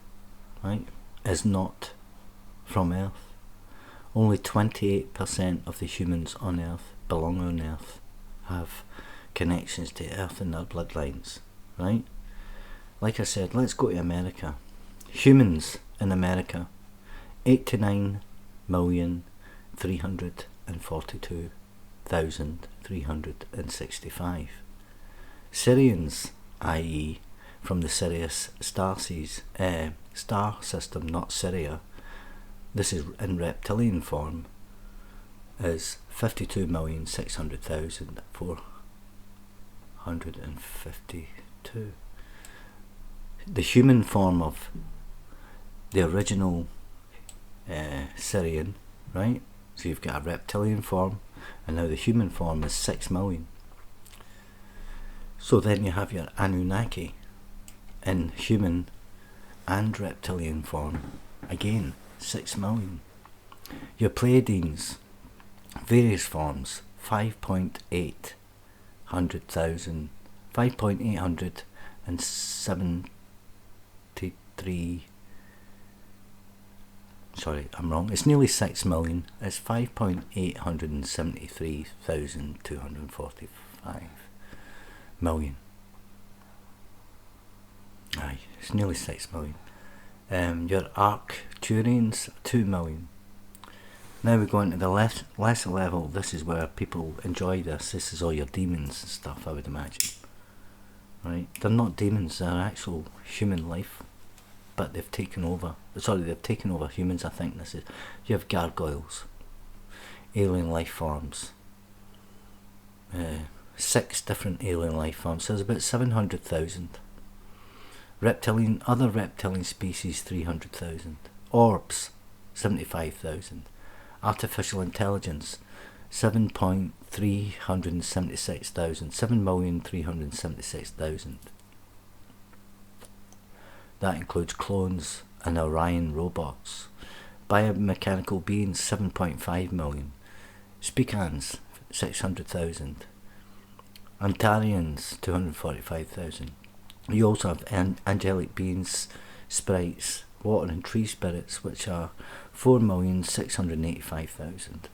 right, is not from Earth. Only 28% of the humans on Earth belong on Earth, have connections to Earth in their bloodlines, right? Like I said, let's go to America. Humans in America, 89,342,365. Syrians, i.e. from the Sirius star system, not Syria, this is in reptilian form, is 52,600,452. The human form of the original Syrian, right? So you've got a reptilian form, and now the human form is 6 million. So then you have your Anunnaki in human and reptilian form, again 6 million. Your Pleiadians, various forms, 5.873. Sorry, I'm wrong. It's nearly 6 million. It's 5,873,245 million. Aye, it's nearly 6 million. Your Arcturians, 2 million. Now we go into the lesser level. This is where people enjoy this. This is all your demons and stuff, I would imagine. Right? They're not demons, they're actual human life, but they've taken over. Sorry, they've taken over humans, I think this is. You have gargoyles, alien life forms. 6 different alien life forms, so there's about 700,000. Other reptilian species, 300,000. Orbs, 75,000. Artificial intelligence, 7,376,000. 7,376,000. That includes clones and Orion robots, Biomechanical beings, 7.5 million. Speakans, 600,000. Antarians, 245,000. You also have angelic beings, sprites, water and tree spirits, which are 4,685,000.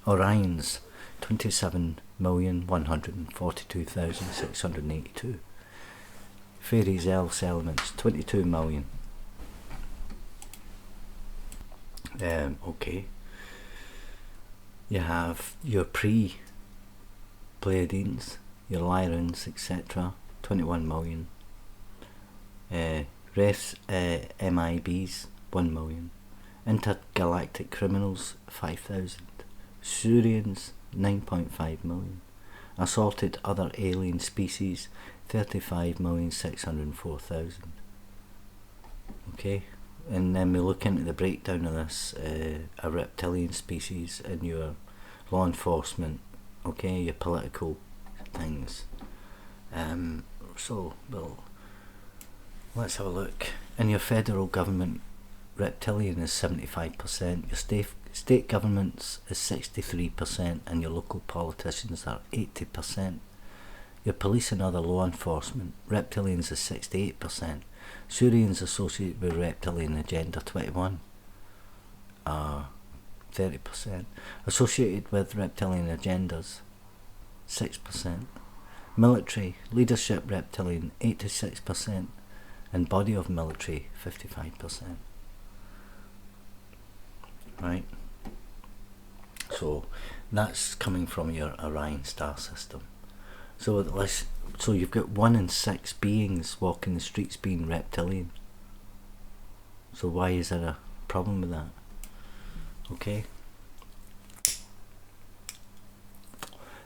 Orions, 27,142,682. Fairies, elves, elements, 22 million. Okay. You have your pre-Pleiadians, your Lyrans, etc., 21 million. Refs, MIBs, 1 million. Intergalactic criminals, 5,000. Surians, 9.5 million. Assaulted other alien species, 35,604,000. Okay, and then we look into the breakdown of this, a reptilian species in your law enforcement, okay, your political things. So, well, let's have a look. In your federal government, reptilian is 75%, your state governments is 63%, and your local politicians are 80%. Your police and other law enforcement, reptilians is 68%. Surians associated with reptilian agenda 21 are 30%. Associated with reptilian agendas, 6%. Military, leadership reptilian, 86%. And body of military, 55%. Right? So that's coming from your Orion star system. So you've got 1 in 6 beings walking the streets being reptilian. So why is there a problem with that? Okay.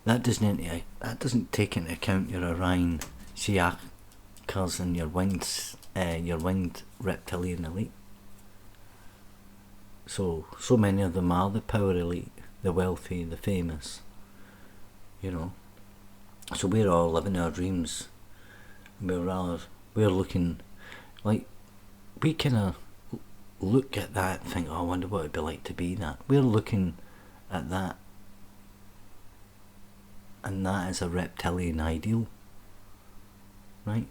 That doesn't take into account your Orion Siakars and your winged reptilian elite. So many of them are the power elite, the wealthy, the famous, you know. So we're all living our dreams. We're looking, like, we kind of look at that and think, oh, I wonder what it'd be like to be that. We're looking at that, and that is a reptilian ideal, right?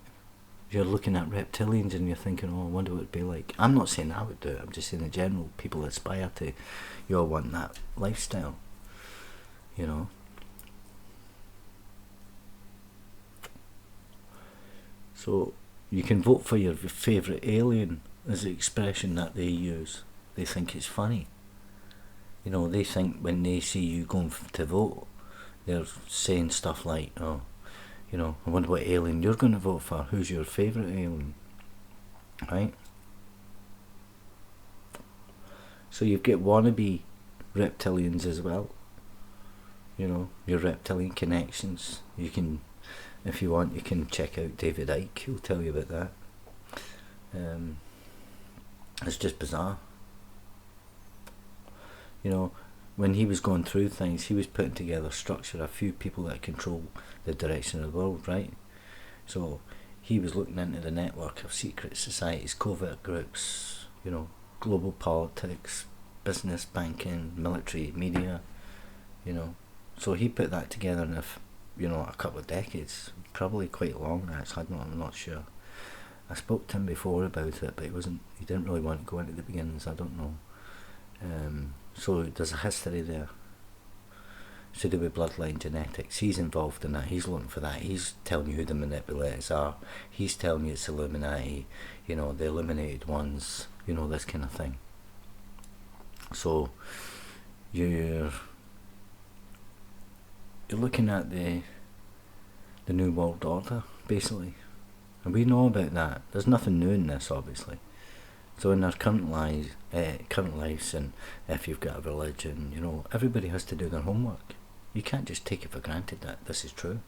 You're looking at reptilians and you're thinking, oh, I wonder what it'd be like. I'm not saying I would do it, I'm just saying in general, people aspire to, you all want that lifestyle, you know. So you can vote for your favourite alien as the expression that they use. They think it's funny. You know, they think when they see you going to vote, they're saying stuff like, oh, you know, I wonder what alien you're going to vote for. Who's your favourite alien? Right? So you've got wannabe reptilians as well. You know, your reptilian connections. You can, if you want, you can check out David Icke. He'll tell you about that. It's just bizarre. You know, when he was going through things, he was putting together structure, a few people that control the direction of the world, right? So he was looking into the network of secret societies, covert groups, you know, global politics, business, banking, military, media, you know. So he put that together in a couple of decades, probably quite long actually, I'm not sure. I spoke to him before about it, but he didn't really want to go into the beginnings, I don't know. So there's a history there. It's to do with bloodline genetics. He's involved in that, he's looking for that, he's telling you who the manipulators are, he's telling you it's Illuminati, you know, the illuminated ones, you know, this kind of thing. So you're looking at the New World Order, basically. And we know about that. There's nothing new in this, obviously. So in our current lives, and if you've got a religion, you know, everybody has to do their homework. You can't just take it for granted that this is true.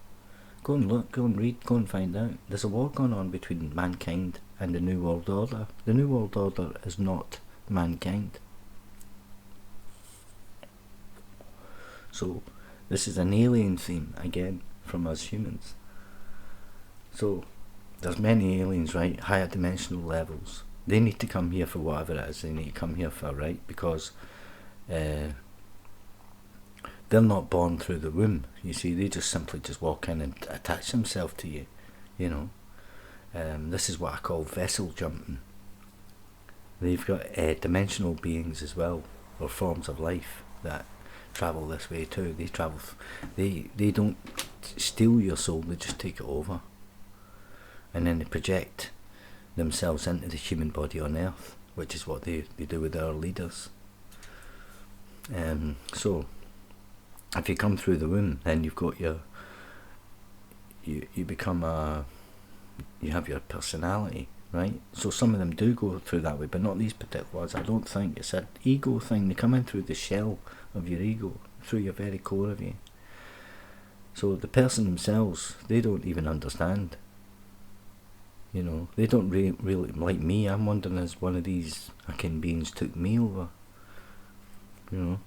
Go and look, go and read, go and find out. There's a war going on between mankind and the New World Order. The New World Order is not mankind. So this is an alien theme, again, from us humans. So there's many aliens, right? Higher dimensional levels. They need to come here for whatever it is they need to come here for, right? Because they're not born through the womb, you see. They just simply just walk in and attach themselves to you, you know. This is what I call vessel jumping. They've got dimensional beings as well, or forms of life that travel this way too. They travel. They don't steal your soul. They just take it over, and then they project themselves into the human body on Earth, which is what they do with our leaders. So, if you come through the womb, then you've got you become you have your personality, right? So some of them do go through that way, but not these particular ones. I don't think. It's an ego thing. They come in through the shell of your ego, through your very core of you. So the person themselves, they don't even understand. You know, they don't really, like me. I'm wondering as one of these Akin beings took me over. You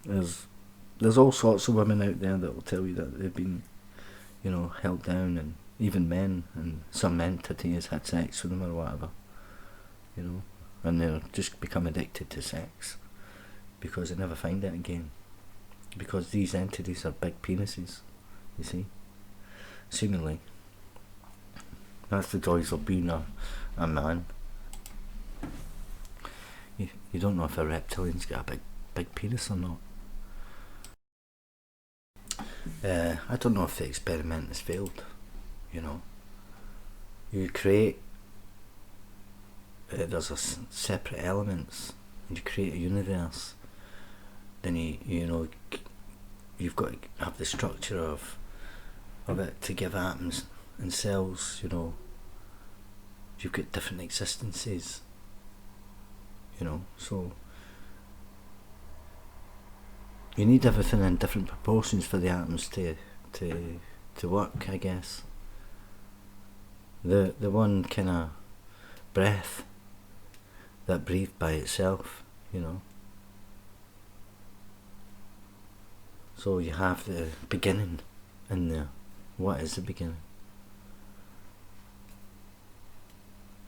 know, there's all sorts of women out there that will tell you that they've been, you know, held down, and even men, and some entity has had sex with them or whatever, you know, and they're just become addicted to sex because they never find it again, because these entities are big penises, you see, seemingly. That's the joys of being a man. You don't know if a reptilian's got a big penis or not. I don't know if the experiment has failed, you know. You create, there's separate elements, and you create a universe, then you know, you've got to have the structure of it to give atoms and cells, you know. You've got different existences, you know, so you need everything in different proportions for the atoms to work, I guess. The one kind of breath that breathed by itself, you know. So you have the beginning in there. What is the beginning?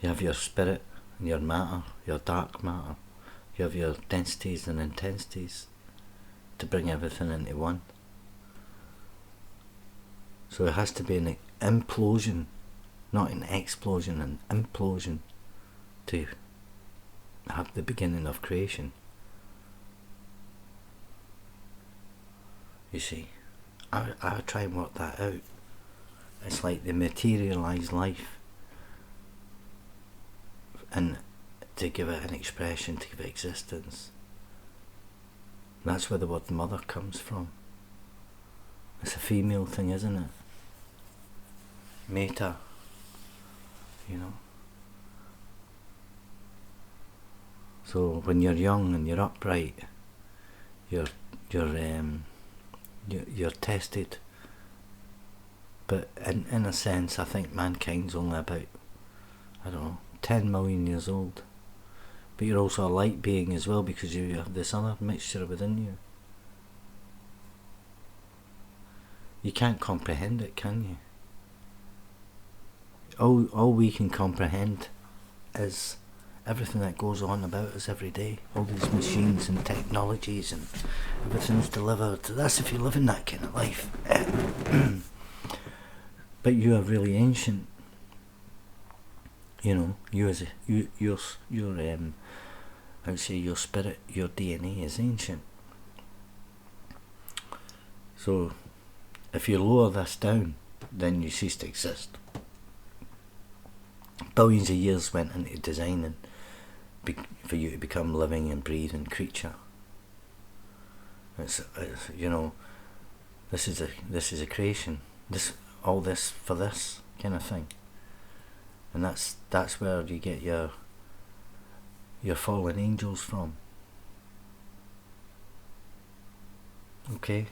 You have your spirit and your matter, your dark matter. You have your densities and intensities to bring everything into one. So it has to be an implosion, not an explosion, an implosion to have the beginning of creation. You see, I try and work that out. It's like the materialised life, and to give it an expression, to give it existence. That's where the word mother comes from. It's a female thing, isn't it? Meta, you know. So when you're young and you're upright, you're tested. But in a sense, I think mankind's only about, I don't know, 10 million years old. But you're also a light being as well, because you have this other mixture within you. You can't comprehend it, can you? All we can comprehend is everything that goes on about us every day. All these machines and technologies, and everything's delivered. That's if you live in that kind of life. But you are really ancient. You know, your I would say your spirit, your DNA is ancient. So if you lower this down, then you cease to exist. Billions of years went into designing for you to become living and breathing creature. It's you know, this is a creation. All this for this kind of thing. And that's where you get your fallen angels from. Okay?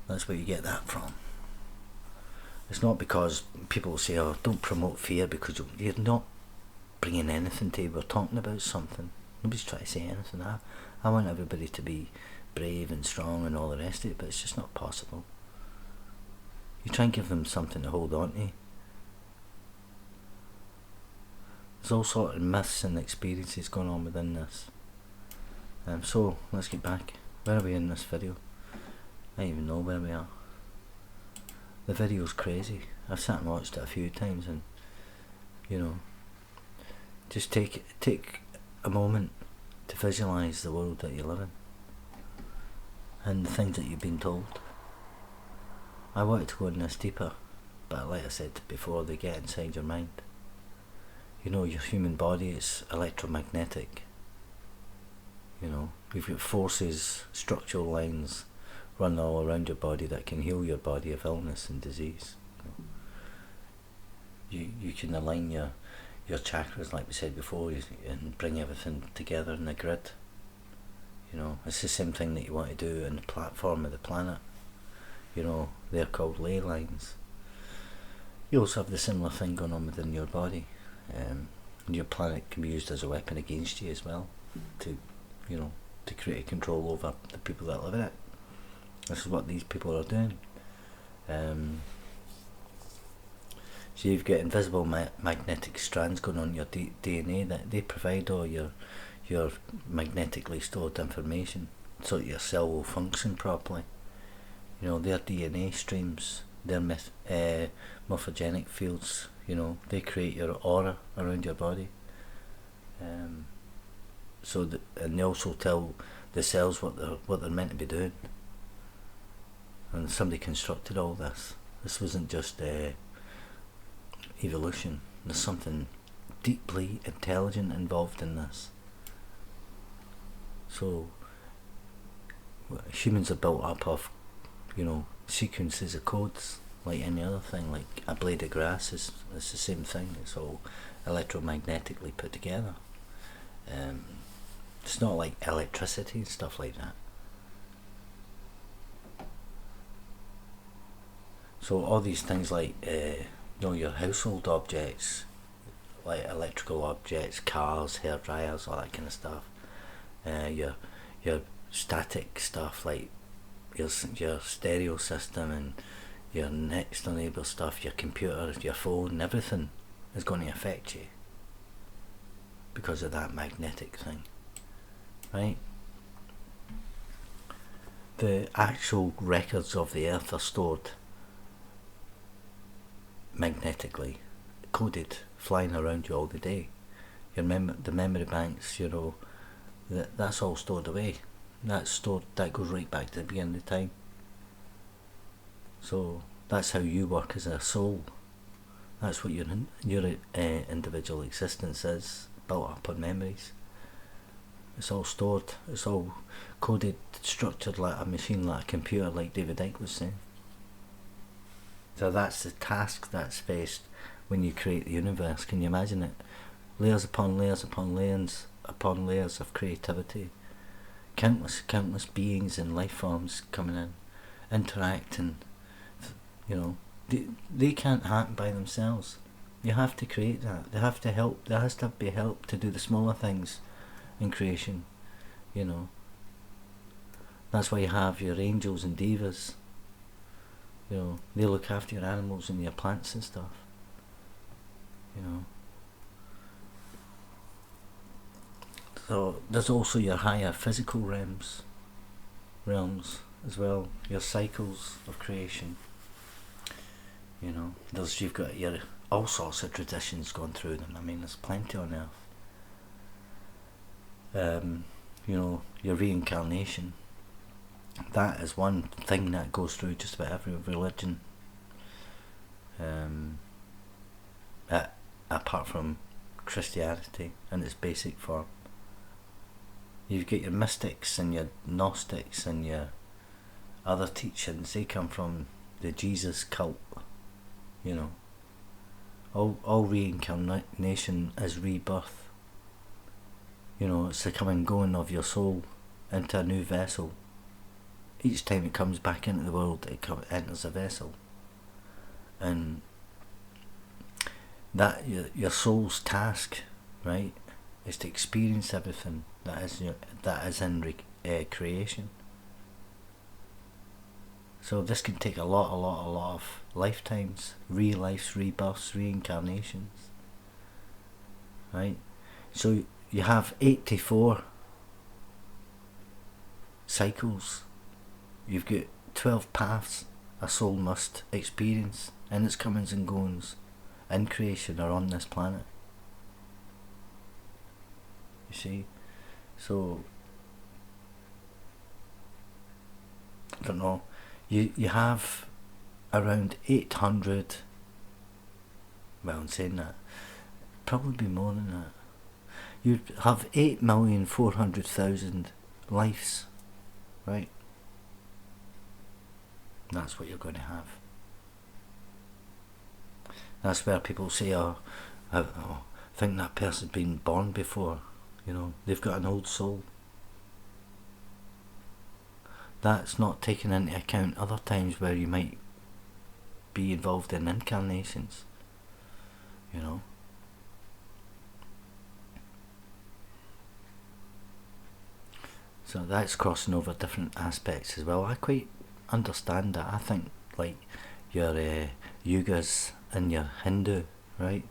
That's where you get that from. It's not because people say, oh, don't promote fear, because you're not bringing anything to you. We're talking about something. Nobody's trying to say anything. I want everybody to be brave and strong and all the rest of it, but it's just not possible. You try and give them something to hold on to. There's all sorts of myths and experiences going on within this. So let's get back. Where are we in this video? I don't even know where we are. The video's crazy. I've sat and watched it a few times, and you know, just take a moment to visualise the world that you live in and the things that you've been told. I wanted to go in this deeper, but like I said before, they get inside your mind. You know, your human body is electromagnetic. You know, you've got forces, structural lines run all around your body that can heal your body of illness and disease. You can align your chakras, like we said before, and bring everything together in a grid. You know, it's the same thing that you want to do in the platform of the planet. You know, they're called ley lines. You also have the similar thing going on within your body. Your planet can be used as a weapon against you as well, to create control over the people that live in it. This is what these people are doing. So you've got invisible magnetic strands going on in your DNA that they provide all your magnetically stored information so that your cell will function properly. You know, their DNA streams, their morphogenic fields, you know, they create your aura around your body. And they also tell the cells what they're meant to be doing. And somebody constructed all this. This wasn't just evolution. There's something deeply intelligent involved in this. So humans are built up of, you know, sequences of codes like any other thing. Like a blade of grass is the same thing. It's all electromagnetically put together. It's not like electricity and stuff like that. So all these things like your household objects, like electrical objects, cars, hair dryers, all that kind of stuff. Your static stuff like your stereo system and your next door neighbour stuff, your computer, your phone, everything is going to affect you because of that magnetic thing, right? The actual records of the earth are stored magnetically, coded, flying around you all the day. The memory banks, you know, that's all stored away. That goes right back to the beginning of time. So that's how you work as a soul. That's what your individual existence is, built up on memories. It's all stored, it's all coded, structured like a machine, like a computer, like David Icke was saying. So that's the task that's faced when you create the universe. Can you imagine it? Layers upon layers upon layers upon layers of creativity. Countless beings and life forms coming in, interacting. You know, they can't happen by themselves. You have to create that. They have to help. There has to be help to do the smaller things in creation. You know, that's why you have your angels and divas. You know, they look after your animals and your plants and stuff. You know. So there's also your higher physical realms as well. Your cycles of creation. You know, you've got your all sorts of traditions going through them. I mean, there's plenty on earth. You know, your reincarnation. That is one thing that goes through just about every religion. Apart from Christianity in its basic form. You've got your mystics and your Gnostics and your other teachings. They come from the Jesus cult. You know, all reincarnation is rebirth. You know, it's the coming and going of your soul into a new vessel. Each time it comes back into the world, it enters a vessel, and that your soul's task, right, is to experience everything that is in creation. So this can take a lot of lifetimes, re-lives, rebirths, reincarnations, right? So you have 84 cycles. You've got 12 paths a soul must experience in its comings and goings in creation or on this planet. You see? So, I don't know, you have around 800, well, I'm saying that, probably more than that. You'd have 8,400,000 lives, right? That's what you're going to have. That's where people say, oh, I think that person's been born before. You know, they've got an old soul. That's not taking into account other times where you might be involved in incarnations. You know. So that's crossing over different aspects as well. I quite understand that. I think like your yugas and your Hindu, right?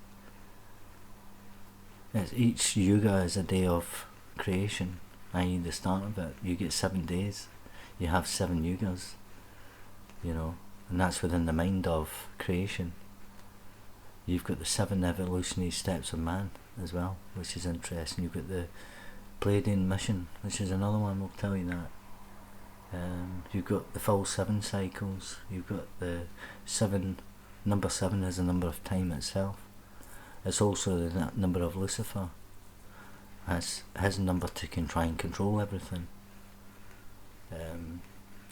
Each yuga is a day of creation, i.e. the start of it. You get 7 days. You have 7 yugas, you know, and that's within the mind of creation. You've got the 7 evolutionary steps of man as well, which is interesting. You've got the Pleiadian mission, which is another one, we'll tell you that. You've got the full 7 cycles. You've got the 7, number 7 is the number of time itself. It's also the number of Lucifer. That's his number to try and control everything.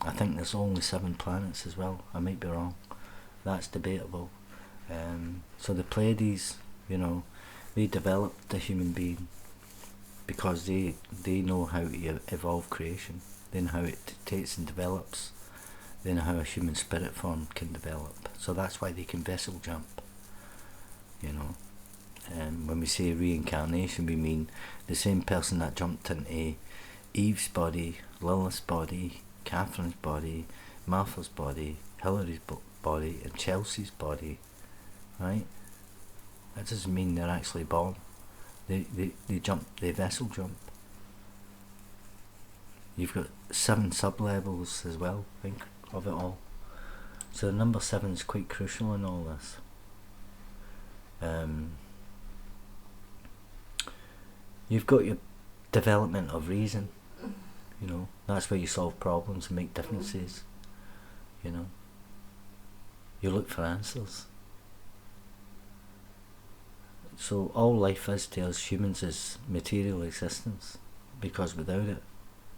I think there's only 7 planets as well. I might be wrong. That's debatable. So the Pleiades, you know, they developed the human being because they know how to evolve creation. They know how it takes and develops. They know how a human spirit form can develop. So that's why they can vessel jump. You know. When we say reincarnation, we mean the same person that jumped into Eve's body, Lilith's body, Catherine's body, Martha's body, Hillary's body, and Chelsea's body, right? That doesn't mean they're actually born. They jump, they vessel jump. You've got 7 sub-levels as well, think of it all. So the number 7 is quite crucial in all this. You've got your development of reason, you know, that's where you solve problems and make differences, you know. You look for answers. So all life is to us humans is material existence, because without it,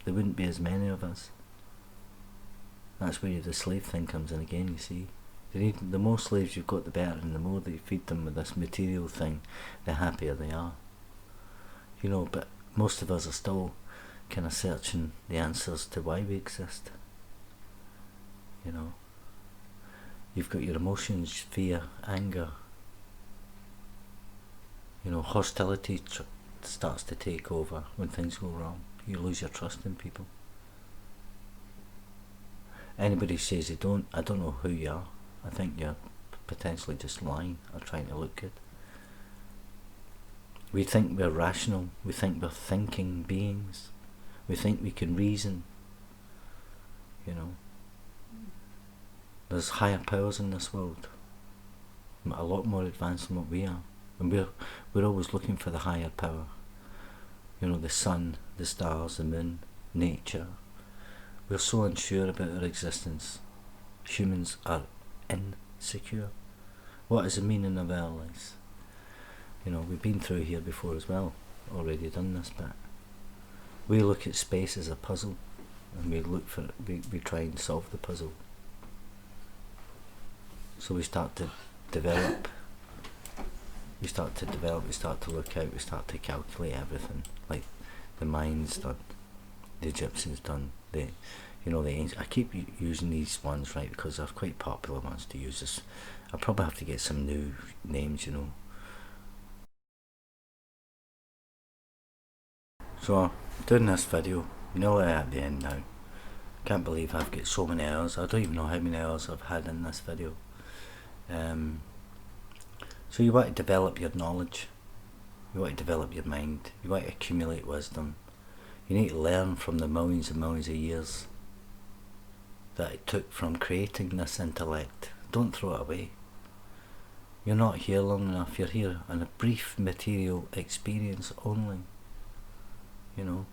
there wouldn't be as many of us. That's where the slave thing comes in again, you see. The more slaves you've got, the better, and the more that you feed them with this material thing, the happier they are. You know, but most of us are still kind of searching the answers to why we exist. You know, you've got your emotions, fear, anger. You know, hostility starts to take over when things go wrong. You lose your trust in people. Anybody says they don't, I don't know who you are. I think you're potentially just lying or trying to look good. We think we're rational, we think we're thinking beings, we think we can reason, you know. There's higher powers in this world, a lot more advanced than what we are, and we're always looking for the higher power. You know, the sun, the stars, the moon, nature. We're so unsure about our existence. Humans are insecure. What is the meaning of our lives? You know, we've been through here before as well, already done this bit. We look at space as a puzzle, and we look for it, we try and solve the puzzle. So we start to develop, we start to look out, we start to calculate everything, like the Mayans done, the Egyptians done, you know, the ancient. I keep using these ones, right, because they're quite popular ones to use. This, I'll probably have to get some new names, you know. So, doing this video, nearly at the end now. Can't believe I've got so many hours. I don't even know how many hours I've had in this video. So you want to develop your knowledge, you want to develop your mind, you want to accumulate wisdom. You need to learn from the millions and millions of years that it took from creating this intellect. Don't throw it away. You're not here long enough. You're here on a brief material experience only. You know,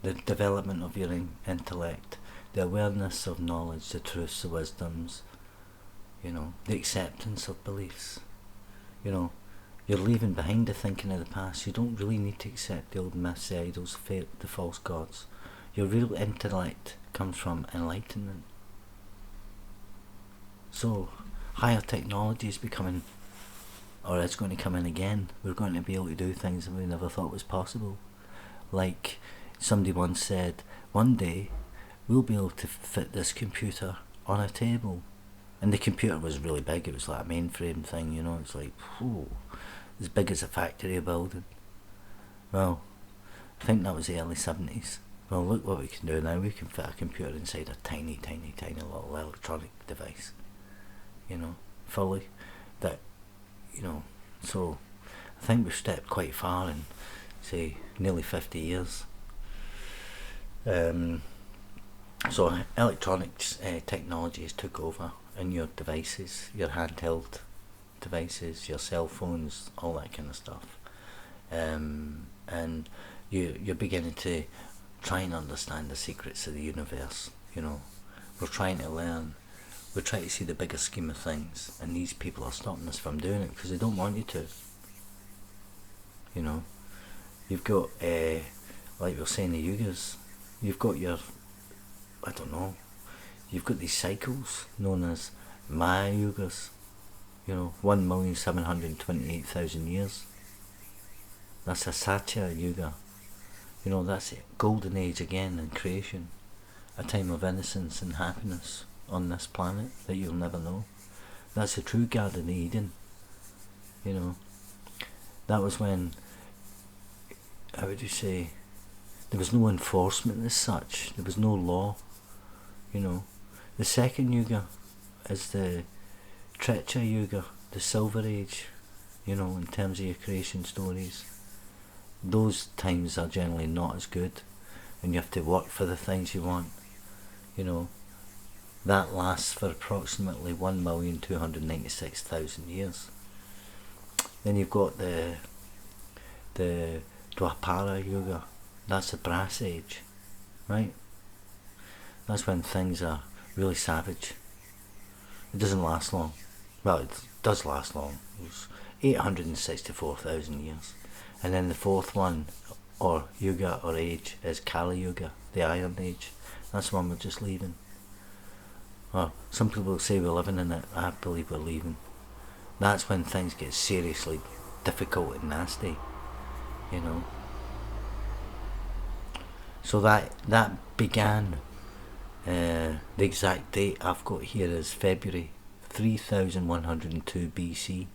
the development of your intellect, the awareness of knowledge, the truths, the wisdoms, you know, the acceptance of beliefs. You know, you're leaving behind the thinking of the past. You don't really need to accept the old myths, the idols, the false gods. Your real intellect comes from enlightenment. So, higher technology is becoming, or it's going to come in again. We're going to be able to do things that we never thought was possible. Like somebody once said, one day we'll be able to fit this computer on a table. And the computer was really big. It was like a mainframe thing, you know. It's like, whew, as big as a factory building. Well, I think that was the early 70s. Well, look what we can do now. We can fit a computer inside a tiny, tiny, tiny little electronic device. You know, fully. That, you know, so I think we've stepped quite far in, say, nearly 50 years. So electronics technologies took over in your devices, your handheld devices, your cell phones, all that kind of stuff. And you're beginning to try and understand the secrets of the universe. You know, we're trying to learn. We're trying to see the bigger scheme of things, and these people are stopping us from doing it because they don't want you to. You know, you've got, like we were saying, the yugas. You've got your, I don't know, you've got these cycles known as Maya yugas. You know, 1,728,000 years. That's a Satya yuga. You know, that's it. Golden age again in creation. A time of innocence and happiness on this planet that you'll never know. That's the true Garden of Eden. You know, that was when, how would you say, there was no enforcement as such. There was no law. You know, the second yuga is the Trecha yuga, the Silver Age. You know, in terms of your creation stories, those times are generally not as good, and you have to work for the things you want. You know, that lasts for approximately 1,296,000 years. Then you've got the Dwapara yuga. That's the Brass Age, right? That's when things are really savage. It doesn't last long. Well, it does last long. It was 864,000 years. And then the fourth one, or yuga or age, is Kali Yuga, the Iron Age. That's the one we're just leaving. Well, some people say we're living in it. I believe we're leaving. That's when things get seriously difficult and nasty, you know. So that began, the exact date I've got here is February 3102 BC,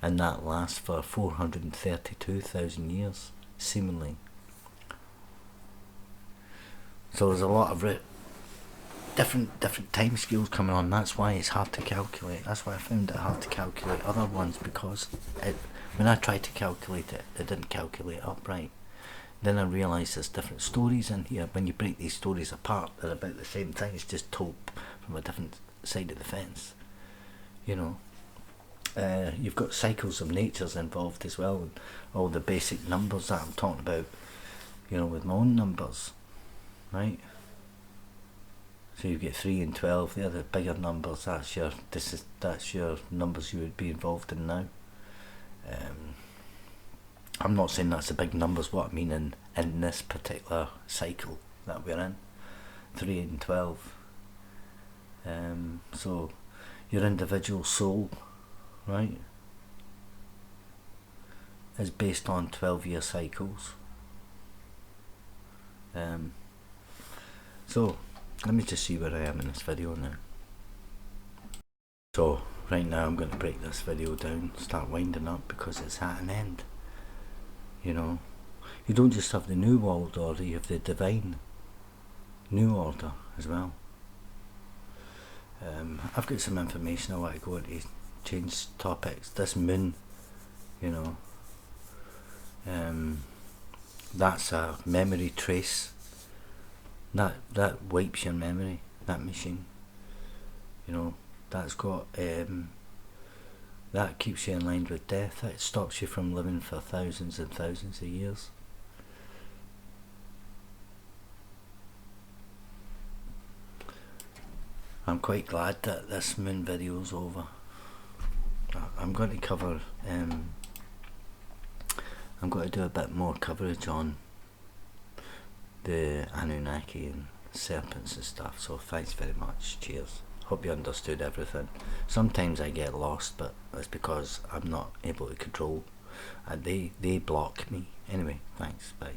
and that lasts for 432,000 years, seemingly. So there's a lot of different time scales coming on. That's why it's hard to calculate. That's why I found it hard to calculate other ones, because when I tried to calculate it, it didn't calculate up right. Then I realised there's different stories in here. When you break these stories apart, they're about the same thing. It's just told from a different side of the fence. You know, you've got cycles of natures involved as well, and all the basic numbers that I'm talking about. You know, with my own numbers, right? So you get 3 and 12. They're the bigger numbers. That's your numbers you would be involved in now. I'm not saying that's the big numbers. What I mean in this particular cycle that we're in, 3 and 12. So your individual soul, right, is based on 12-year cycles. So let me just see where I am in this video now. So right now I'm going to break this video down, start winding up, because it's at an end. You know, you don't just have the New World Order, you have the Divine New Order, as well. I've got some information I want to go into, change topics. This moon, you know, that's a memory trace. That wipes your memory, that machine. You know, that's got, that keeps you in line with death. It stops you from living for thousands and thousands of years. I'm quite glad that this moon video's over. I'm going to cover, I'm going to do a bit more coverage on the Anunnaki and serpents and stuff, so thanks very much, cheers. Hope you understood everything. Sometimes I get lost, but it's because I'm not able to control, and they block me. Anyway, thanks, bye.